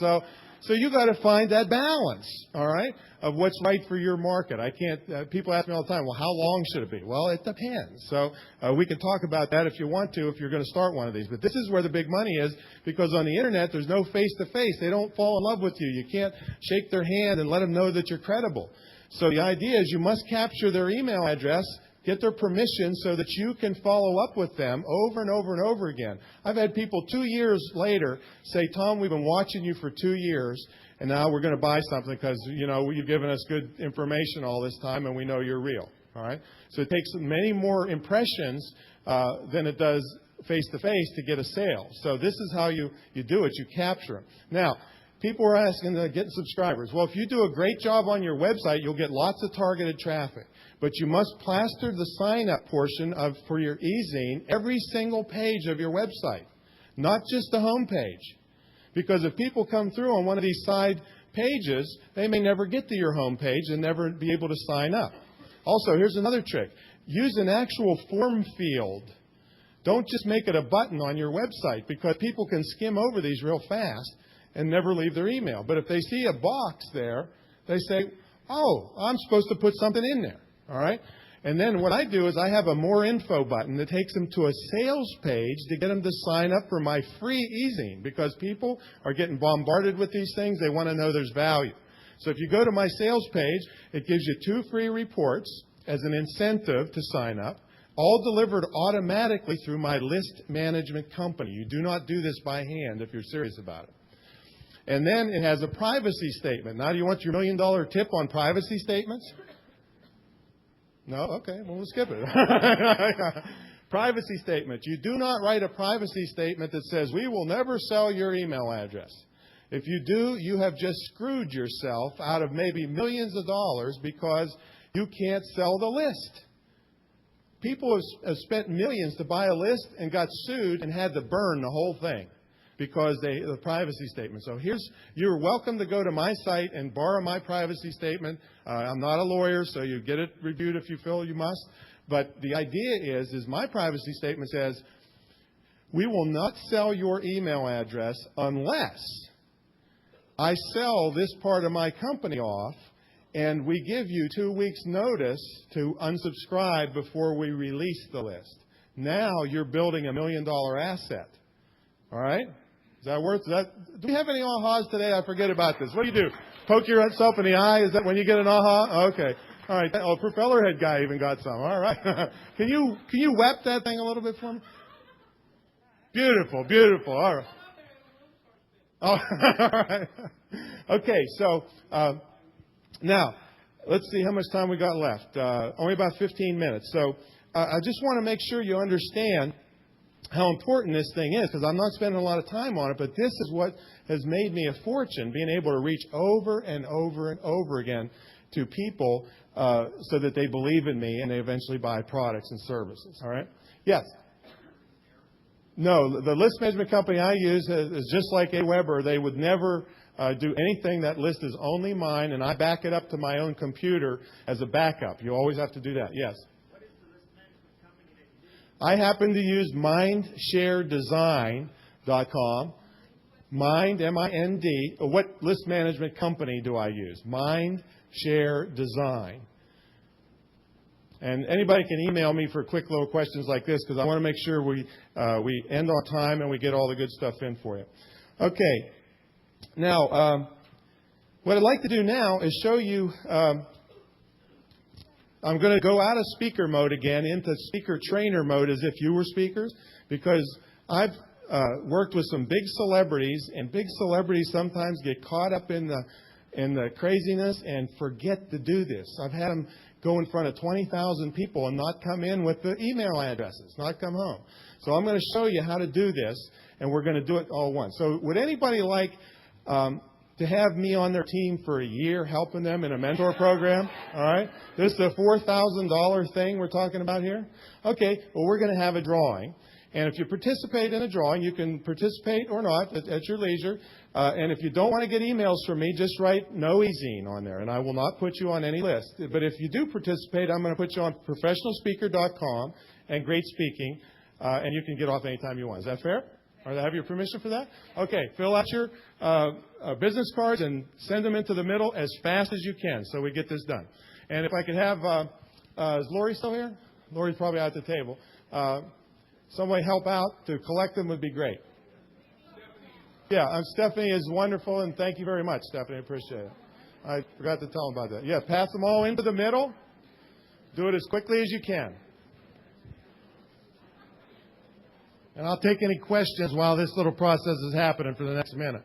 So you got to find that balance, all right, of what's right for your market. I can't. People ask me all the time, well, how long should it be? Well, it depends. So we can talk about that if you want to, if you're going to start one of these. But this is where the big money is, because on the Internet, there's no face-to-face. They don't fall in love with you. You can't shake their hand and let them know that you're credible. So the idea is you must capture their email address, get their permission so that you can follow up with them over and over and over again. I've had people 2 years later say, Tom, we've been watching you for 2 years, and now we're going to buy something because, you know, you've given us good information all this time, and we know you're real. All right? So it takes many more impressions than it does face-to-face to get a sale. So this is how you do it. You capture them. Now, people are asking to get subscribers. Well, if you do a great job on your website, you'll get lots of targeted traffic. But you must plaster the sign-up portion for your e-zine every single page of your website, not just the home page. Because if people come through on one of these side pages, they may never get to your home page and never be able to sign up. Also, here's another trick. Use an actual form field. Don't just make it a button on your website, because people can skim over these real fast and never leave their email. But if they see a box there, they say, oh, I'm supposed to put something in there. All right? And then what I do is I have a more info button that takes them to a sales page to get them to sign up for my free e-zine, because people are getting bombarded with these things. They want to know there's value. So if you go to my sales page, it gives you 2 free reports as an incentive to sign up. all delivered automatically through my list management company. You do not do this by hand if you're serious about it. And then it has a privacy statement. Now, do you want your $1 million tip on privacy statements? No? Okay, well, we'll skip it. Privacy statement. You do not write a privacy statement that says, we will never sell your email address. If you do, you have just screwed yourself out of maybe millions of dollars because you can't sell the list. People have spent millions to buy a list and got sued and had to burn the whole thing because the privacy statement. So you're welcome to go to my site and borrow my privacy statement. I'm not a lawyer, so you get it reviewed if you feel you must. But the idea is my privacy statement says, we will not sell your email address unless I sell this part of my company off, and we give you 2 weeks' notice to unsubscribe before we release the list. Now you're building $1 million asset. All right? Is that worth that? Do we have any ahas today? I forget about this. What do? Poke yourself in the eye? Is that when you get an aha? Okay. All right. Oh, propeller head guy even got some. All right. Can you whap that thing a little bit for me? Beautiful, beautiful. All right. Oh, all right. Okay. So now let's see how much time we got left. Only about 15 minutes. So I just want to make sure you understand how important this thing is, because I'm not spending a lot of time on it, but this is what has made me a fortune, being able to reach over and over and over again to people so that they believe in me and they eventually buy products and services. All right? Yes? No, the list management company I use is just like AWeber. They would never do anything. That list is only mine, and I back it up to my own computer as a backup. You always have to do that. Yes? I happen to use MindShareDesign.com. Mind, M-I-N-D. What list management company do I use? MindShare Design. And anybody can email me for quick little questions like this, because I want to make sure we end on time and we get all the good stuff in for you. Okay. Now, what I'd like to do now is show you... I'm going to go out of speaker mode again into speaker trainer mode as if you were speakers, because I've worked with some big celebrities, and big celebrities sometimes get caught up in the craziness and forget to do this. I've had them go in front of 20,000 people and not come in with the email addresses, not come home. So I'm going to show you how to do this, and we're going to do it all at once. So would anybody like to have me on their team for a year helping them in a mentor program? All right? This is a $4,000 thing we're talking about here? Okay, well, we're going to have a drawing. And if you participate in a drawing, you can participate or not at your leisure. And if you don't want to get emails from me, just write Noezine on there, and I will not put you on any list. But if you do participate, I'm going to put you on professionalspeaker.com and Great Speaking, and you can get off anytime you want. Is that fair? Or have your permission for that? Okay, fill out your business cards and send them into the middle as fast as you can so we get this done. And if I could have, is Lori still here? Lori's probably out at the table. Somebody help out to collect them would be great. Yeah, Stephanie is wonderful, and thank you very much, Stephanie. I appreciate it. I forgot to tell them about that. Yeah, pass them all into the middle. Do it as quickly as you can. And I'll take any questions while this little process is happening for the next minute.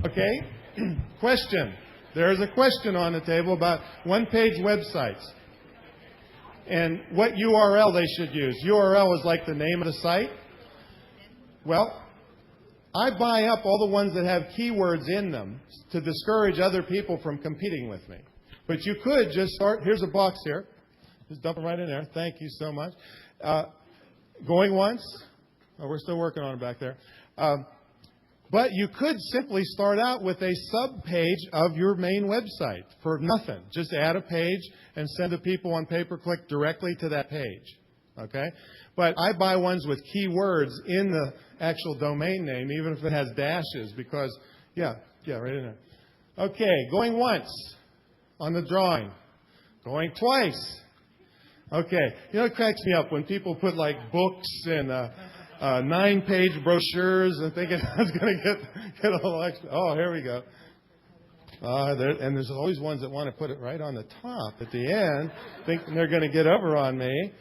Okay? Question. There is a question on the table about one-page websites and what URL they should use. URL is like the name of the site. Well, I buy up all the ones that have keywords in them to discourage other people from competing with me. But you could just start. Here's a box here. Just dump them right in there. Thank you so much. Going once. Oh, we're still working on it back there. But you could simply start out with a sub-page of your main website for nothing. Just add a page and send the people on pay-per-click directly to that page. Okay? But I buy ones with keywords in the actual domain name, even if it has dashes, because, yeah, right in there. Okay, going once on the drawing. Going twice. Okay, you know, it cracks me up when people put like books and 9-page brochures and thinking I was going to get a little extra. Oh, here we go. And there's always ones that want to put it right on the top at the end, thinking they're going to get over on me.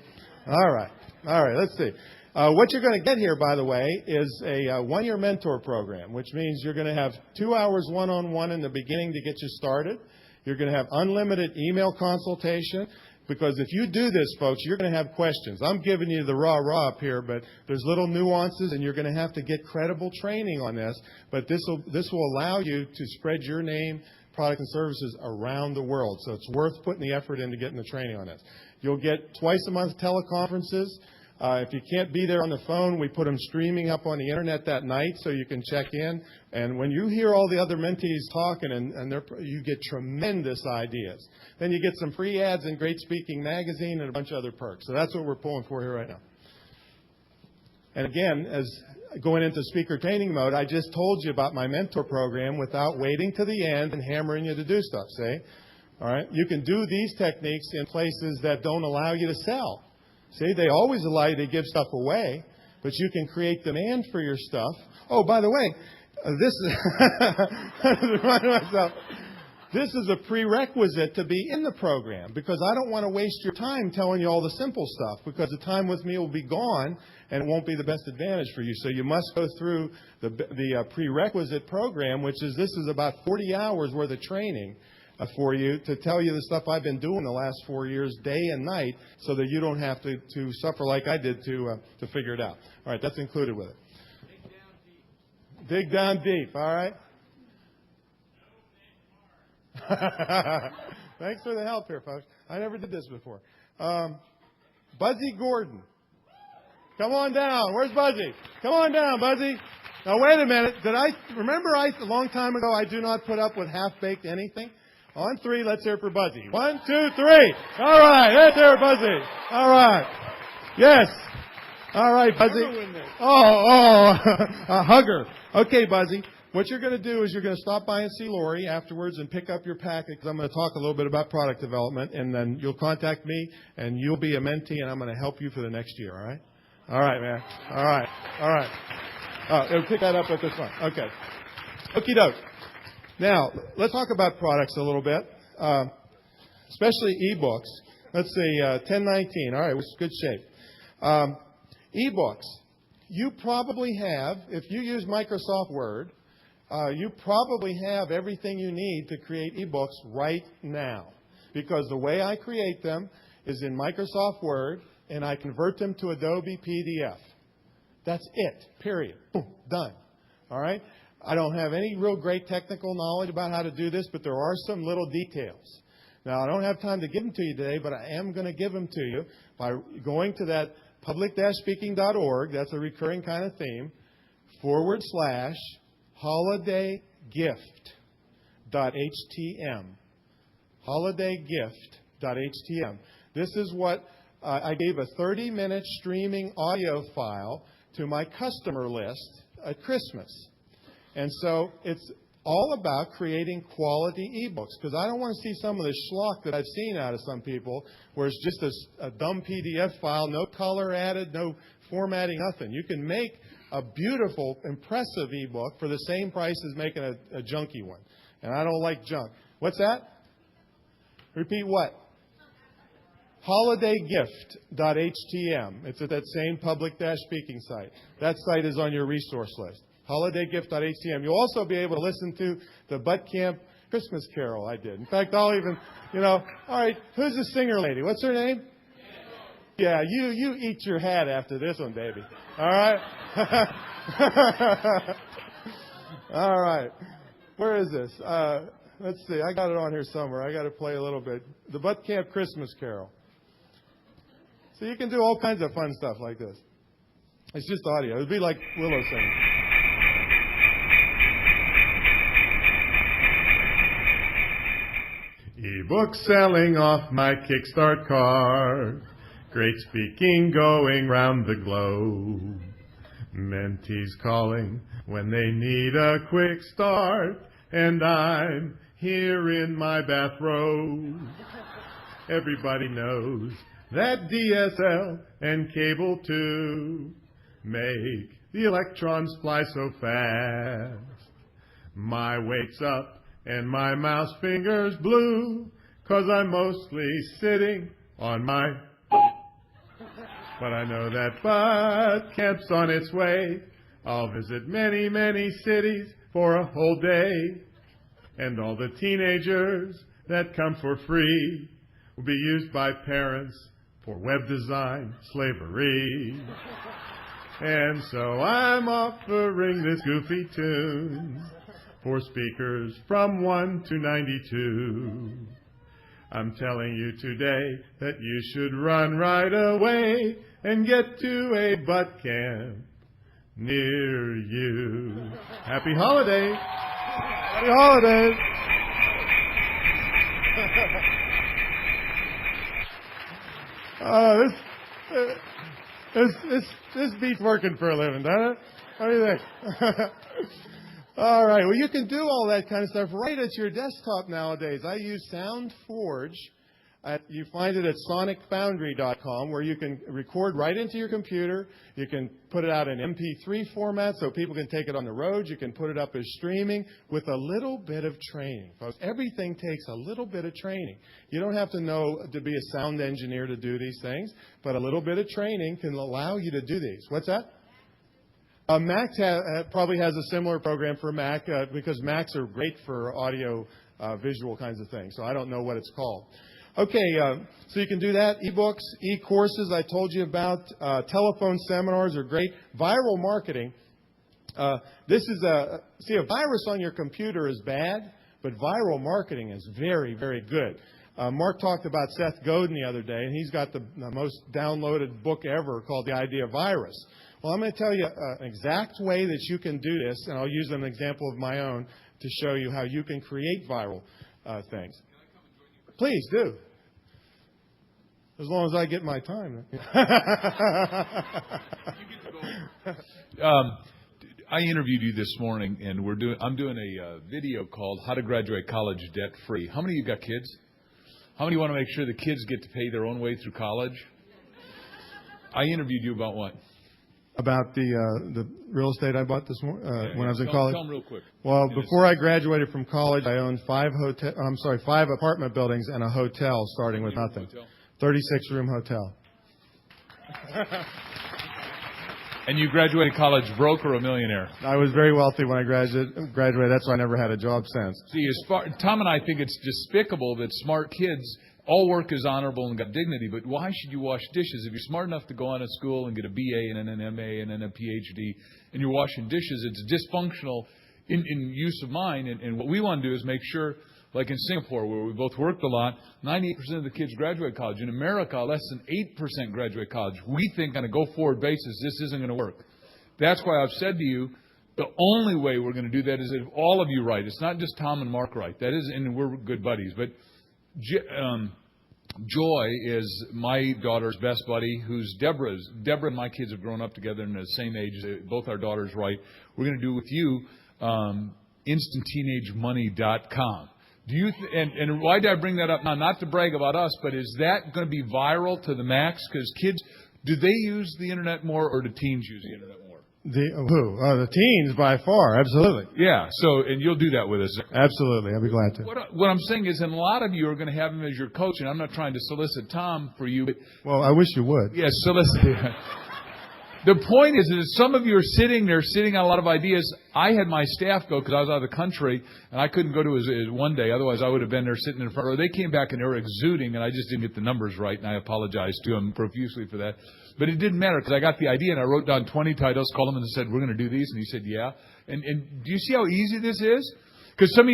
All right, let's see. What you're going to get here, by the way, is a one-year mentor program, which means you're going to have 2 hours one-on-one in the beginning to get you started. You're going to have unlimited email consultation. Because if you do this, folks, you're going to have questions. I'm giving you the raw up here, but there's little nuances, and you're going to have to get credible training on this. But this will allow you to spread your name, product, and services around the world. So it's worth putting the effort into getting the training on this. You'll get twice a month teleconferences. If you can't be there on the phone, we put them streaming up on the internet that night so you can check in. And when you hear all the other mentees talking, you get tremendous ideas. Then you get some free ads in Great Speaking Magazine and a bunch of other perks. So that's what we're pulling for here right now. And again, as going into speaker training mode, I just told you about my mentor program without waiting to the end and hammering you to do stuff, see? All right? You can do these techniques in places that don't allow you to sell. See, they always allow you to give stuff away, but you can create demand for your stuff. Oh, by the way, this is a prerequisite to be in the program because I don't want to waste your time telling you all the simple stuff because the time with me will be gone and it won't be the best advantage for you. So you must go through the prerequisite program, which is this is about 40 hours worth of training for you to tell you the stuff I've been doing the last 4 years, day and night, so that you don't have to suffer like I did to figure it out. All right, that's included with it. Dig down deep, all right? Thanks for the help here, folks. I never did this before. Buzzy Gordon. Come on down. Where's Buzzy? Come on down, Buzzy. Now, wait a minute. Remember a long time ago, I do not put up with half-baked anything? On 3, let's hear it for Buzzy. 1, 2, 3. All right, let's hear it, Buzzy. All right. Yes. All right, Buzzy. A hugger. Okay, Buzzy. What you're going to do is you're going to stop by and see Lori afterwards and pick up your packet because I'm going to talk a little bit about product development, and then you'll contact me, and you'll be a mentee, and I'm going to help you for the next year, all right? All right, man. All right. It'll pick that up at this one. Okay. Okie doke. Now, let's talk about products a little bit, especially e-books. Let's see, 1019. All right, it's good shape. E-books. You probably have, if you use Microsoft Word, you probably have everything you need to create e-books right now. Because the way I create them is in Microsoft Word, and I convert them to Adobe PDF. That's it, period. Boom, done. All right? I don't have any real great technical knowledge about how to do this, but there are some little details. Now, I don't have time to give them to you today, but I am going to give them to you by going to that public-speaking.org, that's a recurring kind of theme, /holidaygift.htm. Holidaygift.htm. This is what I gave a 30-minute streaming audio file to my customer list at Christmas. And so it's all about creating quality ebooks because I don't want to see some of the schlock that I've seen out of some people where it's just a dumb PDF file, no color added, no formatting, nothing. You can make a beautiful, impressive ebook for the same price as making a junky one. And I don't like junk. What's that? Repeat what? Holidaygift.htm. It's at that same public-speaking site. That site is on your resource list. Holidaygift.htm. You'll also be able to listen to the Butt Camp Christmas Carol I did. In fact, I'll even, all right, who's the singer lady? What's her name? Yeah, you eat your hat after this one, baby. All right? All right. Where is this? Let's see. I got it on here somewhere. I got to play a little bit. The Butt Camp Christmas Carol. So you can do all kinds of fun stuff like this. It's just audio. It would be like Willow singing. E-book selling off my Kickstart card. Great speaking going round the globe. Mentees calling when they need a quick start. And I'm here in my bathrobe. Everybody knows that DSL and cable too make the electrons fly so fast. My weight's up and my mouse fingers blue, 'cause I'm mostly sitting on my but I know that butt camp's on its way. I'll visit many, many cities for a whole day. And all the teenagers that come for free will be used by parents for web design slavery. And so I'm offering this goofy tune for speakers from 1 to 92. I'm telling you today that you should run right away and get to a butt camp near you. Happy holidays! Happy holidays! This beats working for a living, doesn't it? What do you think? All right. Well, you can do all that kind of stuff right at your desktop nowadays. I use SoundForge. You find it at sonicfoundry.com, where you can record right into your computer. You can put it out in MP3 format so people can take it on the road. You can put it up as streaming with a little bit of training, folks. Everything takes a little bit of training. You don't have to know to be a sound engineer to do these things, but a little bit of training can allow you to do these. What's that? Mac probably has a similar program for Mac because Macs are great for audio, visual kinds of things. So I don't know what it's called. Okay, so you can do that. E-books, e-courses I told you about. Telephone seminars are great. Viral marketing. This is a virus on your computer is bad, but viral marketing is very, very good. Mark talked about Seth Godin the other day, and he's got the most downloaded book ever called The Idea Virus. Well, I'm going to tell you an exact way that you can do this, and I'll use an example of my own to show you how you can create viral things. Please do. As long as I get my time. I interviewed you this morning, and I'm doing a video called How to Graduate College Debt Free. How many of you got kids? How many want to make sure the kids get to pay their own way through college? I interviewed you about what? About the real estate I bought this morning when I was in college. Tell them real quick. Well, before I graduated from college, I owned 5 apartment buildings and a hotel, starting with nothing. 36-room hotel. And you graduated college broke or a millionaire? I was very wealthy when I graduated. That's why I never had a job since. See, Tom and I think it's despicable that smart kids. All work is honorable and got dignity, but why should you wash dishes? If you're smart enough to go on to school and get a BA and then an MA and then a PhD, and you're washing dishes, it's dysfunctional in use of mind. And what we want to do is make sure, like in Singapore, where we both worked a lot, 98% of the kids graduate college. In America, less than 8% graduate college. We think on a go-forward basis, this isn't going to work. That's why I've said to you, the only way we're going to do that is if all of you write. It's not just Tom and Mark write. That is, and we're good buddies, but Joy is my daughter's best buddy, who's Deborah's. Deborah and my kids have grown up together and the same age. Both our daughters write. We're going to do with you instantteenagemoney.com. Do you and why did I bring that up now? Not to brag about us, but is that going to be viral to the max? Because kids, do they use the internet more or do teens use the internet more? The teens by far, absolutely. Yeah, so, and you'll do that with us. Absolutely, I'll be glad to. What I'm saying is, and a lot of you are going to have him as your coach, and I'm not trying to solicit Tom for you. But, well, I wish you would. Yes, solicit. The point is that some of you are sitting there, sitting on a lot of ideas. I had my staff go because I was out of the country, and I couldn't go to his one day. Otherwise, I would have been there sitting in front row. They came back, and they were exuding, and I just didn't get the numbers right, and I apologized to them profusely for that. But it didn't matter because I got the idea, and I wrote down 20 titles, called him, and said, we're going to do these. And he said, yeah. And do you see how easy this is? Because some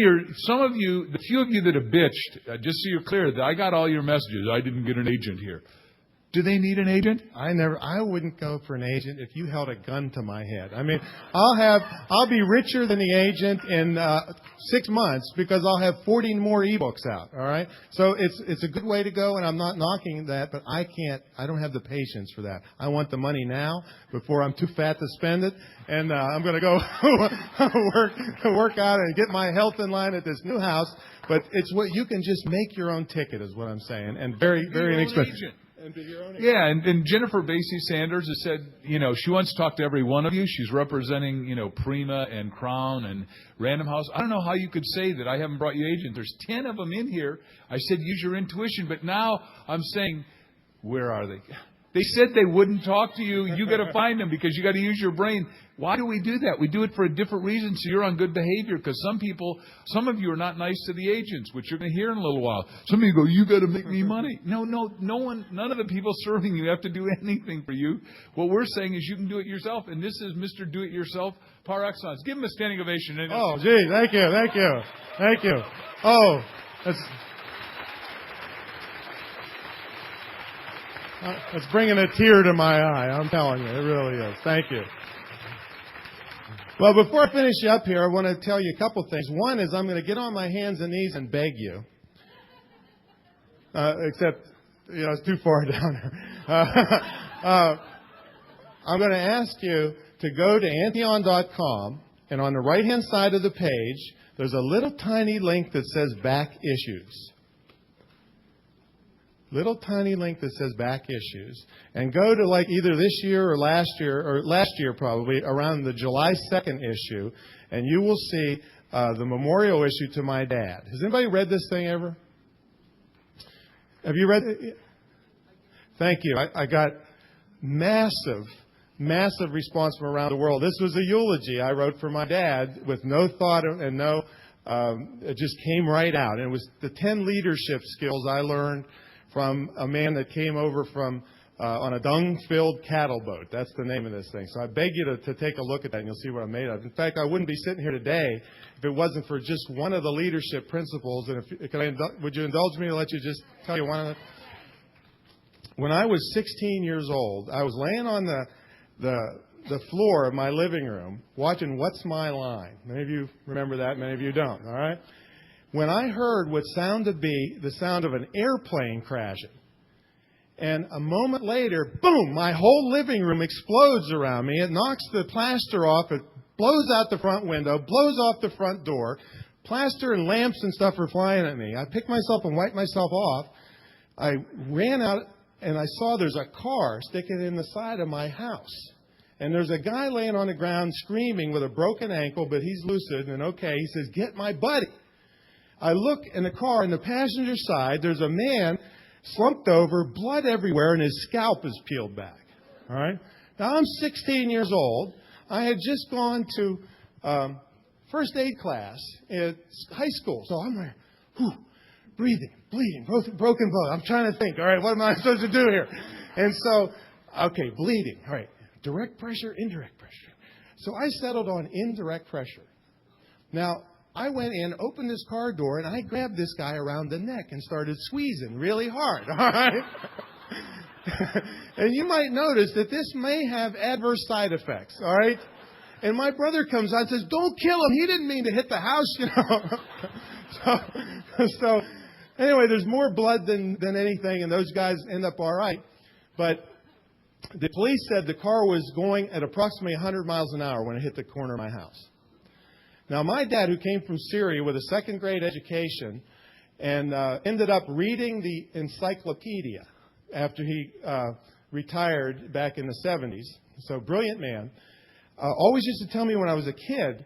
of you, the few of you that have bitched, just so you're clear, that I got all your messages. I didn't get an agent here. Do they need an agent? I wouldn't go for an agent if you held a gun to my head. I mean, I'll be richer than the agent in 6 months because I'll have 40 more ebooks out. All right. So it's a good way to go, and I'm not knocking that, but I don't have the patience for that. I want the money now before I'm too fat to spend it, and I'm going to go work out and get my health in line at this new house. But it's what you can just make your own ticket, is what I'm saying, and very, very inexpensive. And be your own agent. Yeah, and Jennifer Basie Sanders has said, she wants to talk to every one of you. She's representing, Prima and Crown and Random House. I don't know how you could say that I haven't brought you agents. There's 10 of them in here. I said use your intuition, but now I'm saying, where are they? They said they wouldn't talk to you. You got to find them because you got to use your brain. Why do we do that? We do it for a different reason, so you're on good behavior. Because some of you are not nice to the agents, which you're going to hear in a little while. Some of you go, you got to make me money. No one, none of the people serving you have to do anything for you. What we're saying is you can do it yourself, and this is Mr. Do It Yourself par excellence. Give him a standing ovation. Oh, gee, thank you. Oh, that's bringing a tear to my eye. I'm telling you, it really is. Thank you. Well, before I finish up here, I want to tell you a couple things. One is I'm going to get on my hands and knees and beg you. Except, it's too far down there. I'm going to ask you to go to Antheon.com, and on the right-hand side of the page, there's a little tiny link that says Back Issues. Little tiny link that says Back Issues. And go to either this year or last year probably, around the July 2nd issue, and you will see the memorial issue to my dad. Has anybody read this thing ever? Have you read it? Thank you. I got massive response from around the world. This was a eulogy I wrote for my dad with no thought and no, it just came right out. And it was the 10 leadership skills I learned from a man that came over from on a dung-filled cattle boat. That's the name of this thing. So I beg you to take a look at that, and you'll see what I'm made of. In fact, I wouldn't be sitting here today if it wasn't for just one of the leadership principles. And would you indulge me to let you just tell you one of them? When I was 16 years old, I was laying on the floor of my living room watching What's My Line. Many of you remember that, many of you don't, all right? When I heard what sounded to be the sound of an airplane crashing, and a moment later, boom, my whole living room explodes around me. It knocks the plaster off. It blows out the front window, blows off the front door. Plaster and lamps and stuff are flying at me. I picked myself and wiped myself off. I ran out, and I saw there's a car sticking in the side of my house. And there's a guy laying on the ground screaming with a broken ankle, but he's lucid and okay. He says, "Get my buddy." I look in the car, in the passenger side, there's a man slumped over, blood everywhere, and his scalp is peeled back. All right? Now, I'm 16 years old. I had just gone to first aid class at high school. So I'm like, breathing, bleeding, broken bone. I'm trying to think, all right, what am I supposed to do here? And so, okay, bleeding. All right, direct pressure, indirect pressure. So I settled on indirect pressure. Now, I went in, opened this car door, and I grabbed this guy around the neck and started squeezing really hard. All right? And you might notice that this may have adverse side effects. All right? And my brother comes out and says, "Don't kill him. He didn't mean to hit the house, So anyway, there's more blood than anything, and those guys end up all right. But the police said the car was going at approximately 100 miles an hour when it hit the corner of my house. Now, my dad, who came from Syria with a second-grade education and ended up reading the encyclopedia after he retired back in the 70s, so brilliant man, always used to tell me when I was a kid,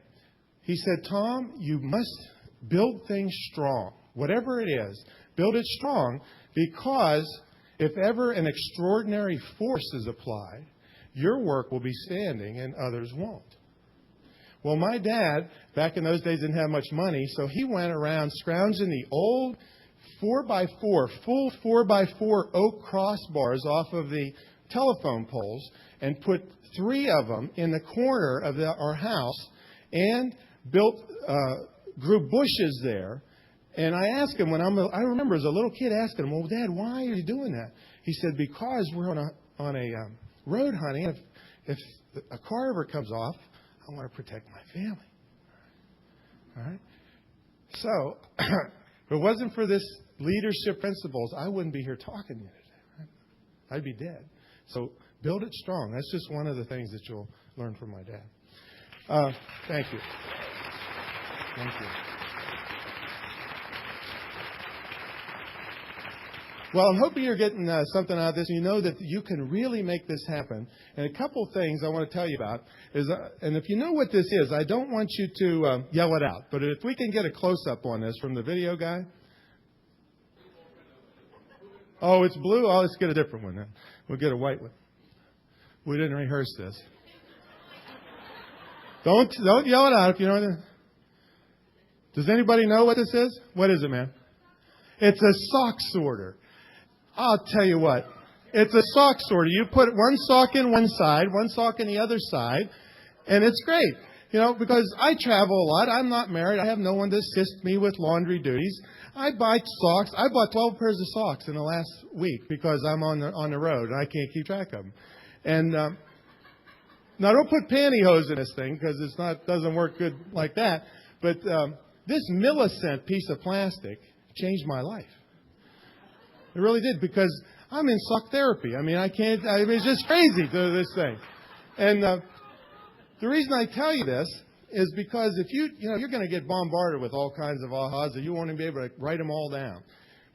he said, "Tom, you must build things strong. Whatever it is, build it strong, because if ever an extraordinary force is applied, your work will be standing and others won't." Well, my dad, back in those days, didn't have much money, so he went around scrounging the old 4x4, full 4x4 oak crossbars off of the telephone poles and put 3 of them in the corner of our house and grew bushes there. And I asked him I remember as a little kid asking him, "Well, Dad, why are you doing that?" He said, "Because we're on a road hunting. If a car ever comes off, I want to protect my family." All right? So, if it wasn't for this leadership principles, I wouldn't be here talking to you today. Right? I'd be dead. So, build it strong. That's just one of the things that you'll learn from my dad. Thank you. Thank you. Well, I'm hoping you're getting something out of this, and you know that you can really make this happen. And a couple things I want to tell you about is, and if you know what this is, I don't want you to yell it out. But if we can get a close-up on this from the video guy. Oh, it's blue? Oh, let's get a different one then. We'll get a white one. We didn't rehearse this. Don't yell it out if you know it. Does anybody know what this is? What is it, man? It's a sock sorter. I'll tell you what. It's a sock sorter. You put one sock in one side, one sock in the other side, and it's great. You know, because I travel a lot. I'm not married. I have no one to assist me with laundry duties. I buy socks. I bought 12 pairs of socks in the last week because I'm on the road and I can't keep track of them. And now don't put pantyhose in this thing because doesn't work good like that. But this millicent piece of plastic changed my life. It really did, because I'm in sock therapy. I mean, it's just crazy to this thing. And the reason I tell you this is because if you're going to get bombarded with all kinds of ahas that you won't even be able to write them all down.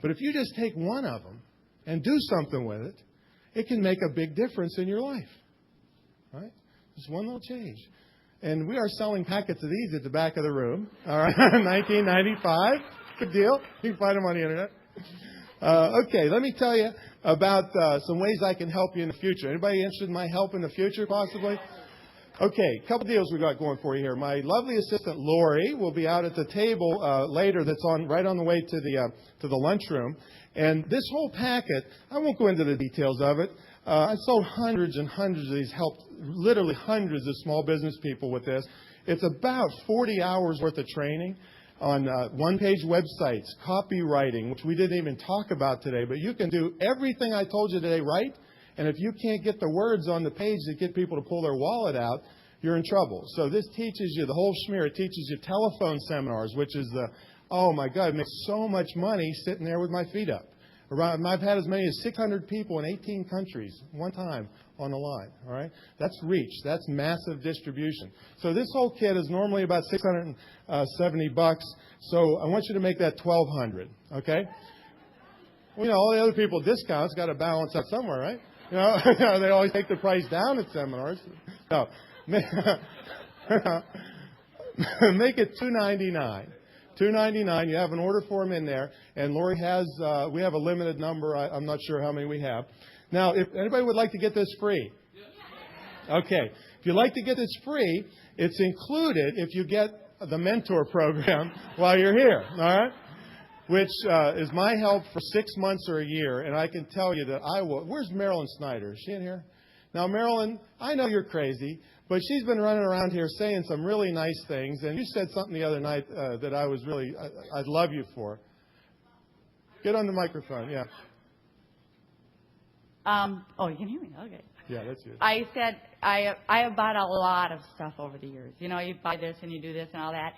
But if you just take one of them and do something with it, it can make a big difference in your life. Right? Just one little change. And we are selling packets of these at the back of the room. All right, $19.95. Good deal. You can find them on the internet. Okay, let me tell you about some ways I can help you in the future. Anybody interested in my help in the future, possibly? Okay, a couple deals we got going for you here. My lovely assistant Lori will be out at the table later. That's right on the way to the lunchroom. And this whole packet, I won't go into the details of it. I sold hundreds and hundreds of these, helped literally hundreds of small business people with this. It's about 40 hours worth of training on one-page websites, copywriting, which we didn't even talk about today. But you can do everything I told you today right. And if you can't get the words on the page that get people to pull their wallet out, you're in trouble. So this teaches you the whole schmear. It teaches you telephone seminars, which is oh my God, it makes so much money sitting there with my feet up. I've had as many as 600 people in 18 countries one time on the line. All right, that's reach. That's massive distribution. So this whole kit is normally about $670. So I want you to make that $1,200. Okay. Well, all the other people discounts got to balance out somewhere, right? They always take the price down at seminars. No, make it $299. $299. You have an order form in there, and Lori has. We have a limited number. I'm not sure how many we have. Now, if anybody would like to get this free, okay. If you'd like to get this free, it's included if you get the mentor program while you're here. All right. Which is my help for 6 months or a year, and I can tell you that I will. Where's Marilyn Snyder? Is she in here? Now, Marilyn, I know you're crazy, but she's been running around here saying some really nice things, and you said something the other night that I was really, I'd love you for. Get on the microphone, yeah. Oh, you can hear me? Okay. Yeah, that's good. I said I have bought a lot of stuff over the years. You buy this and you do this and all that.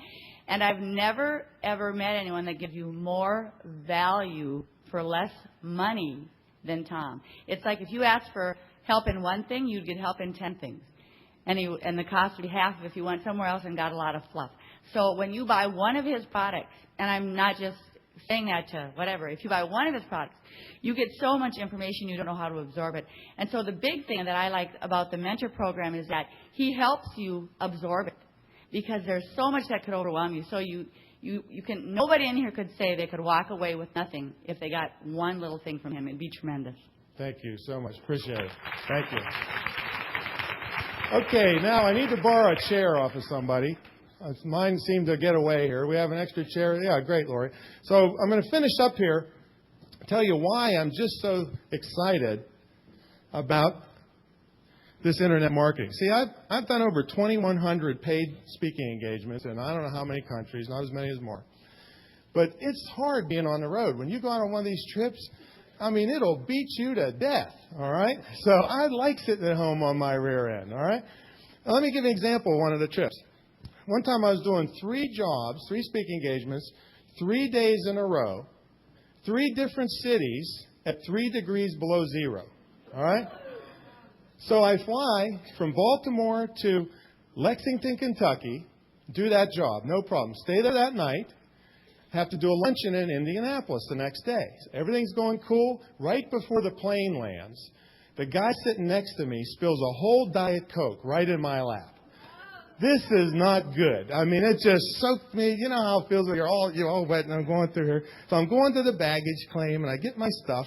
And I've never, ever met anyone that gives you more value for less money than Tom. It's like if you asked for help in one thing, you'd get help in 10 things. And the cost would be half if you went somewhere else and got a lot of fluff. So when you buy one of his products, and I'm not just saying that to whatever, if you buy one of his products, you get so much information you don't know how to absorb it. And so the big thing that I like about the mentor program is that he helps you absorb it, because there's so much that could overwhelm you. So you can, nobody in here could say they could walk away with nothing if they got one little thing from him. It'd be tremendous. Thank you so much. Appreciate it. Thank you. Okay, now I need to borrow a chair off of somebody. Mine seemed to get away here. We have an extra chair. Yeah, great, Lori. So I'm going to finish up here, tell you why I'm just so excited about this internet marketing. See, I've done over 2,100 paid speaking engagements in I don't know how many countries, not as many as more. But it's hard being on the road. When you go out on one of these trips, I mean, it'll beat you to death, all right? So I like sitting at home on my rear end, all right? Now, let me give you an example of one of the trips. One time I was doing 3 jobs, 3 speaking engagements, 3 days in a row, 3 different cities at 3 degrees below zero, all right? So I fly from Baltimore to Lexington, Kentucky, do that job, no problem. Stay there that night, have to do a luncheon in Indianapolis the next day. Everything's going cool. Right before the plane lands, the guy sitting next to me spills a whole Diet Coke right in my lap. This is not good. I mean, it just soaked me. You know how it feels when you're all wet and I'm going through here. So I'm going to the baggage claim and I get my stuff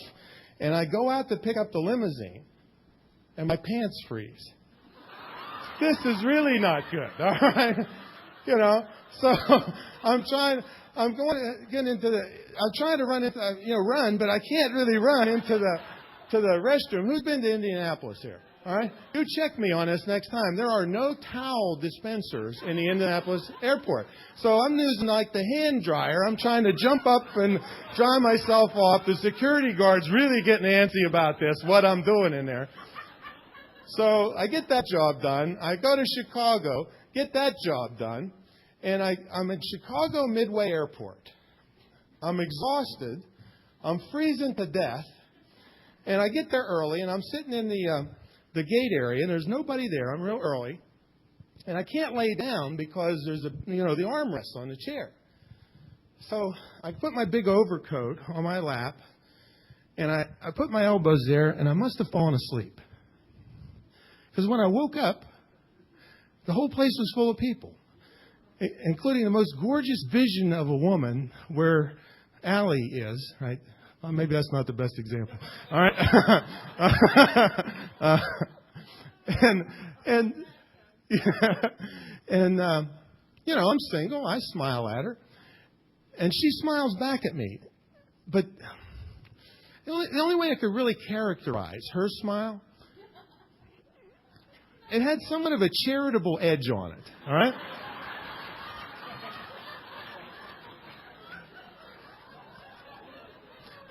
and I go out to pick up the limousine and my pants freeze. This is really not good, all right? You know, so I'm trying to run, but I can't really run into the restroom. Who's been to Indianapolis here? All right? You check me on this next time. There are no towel dispensers in the Indianapolis airport. So I'm using like the hand dryer. I'm trying to jump up and dry myself off. The security guard's really getting antsy about this, what I'm doing in there. So I get that job done. I go to Chicago, get that job done, and I'm in Chicago Midway Airport. I'm exhausted. I'm freezing to death. And I get there early, and I'm sitting in the gate area, and there's nobody there. I'm real early. And I can't lay down because there's the armrest on the chair. So I put my big overcoat on my lap, and I put my elbows there, and I must have fallen asleep. Because when I woke up, the whole place was full of people, including the most gorgeous vision of a woman where Allie is, right? Well, maybe that's not the best example. All right. I'm single. I smile at her. And she smiles back at me. But the only way I could really characterize her smile, it had somewhat of a charitable edge on it. All right?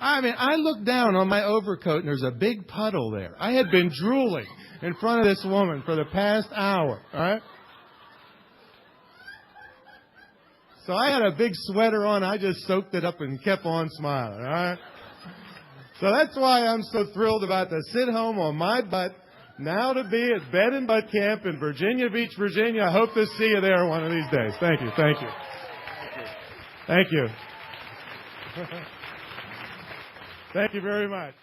I mean, I looked down on my overcoat and there's a big puddle there. I had been drooling in front of this woman for the past hour. All right? So I had a big sweater on. I just soaked it up and kept on smiling. All right? So that's why I'm so thrilled about the sit home on my butt. Now to be at Bed and Butt Camp in Virginia Beach, Virginia. I hope to see you there one of these days. Thank you. Thank you. Thank you. Thank you very much.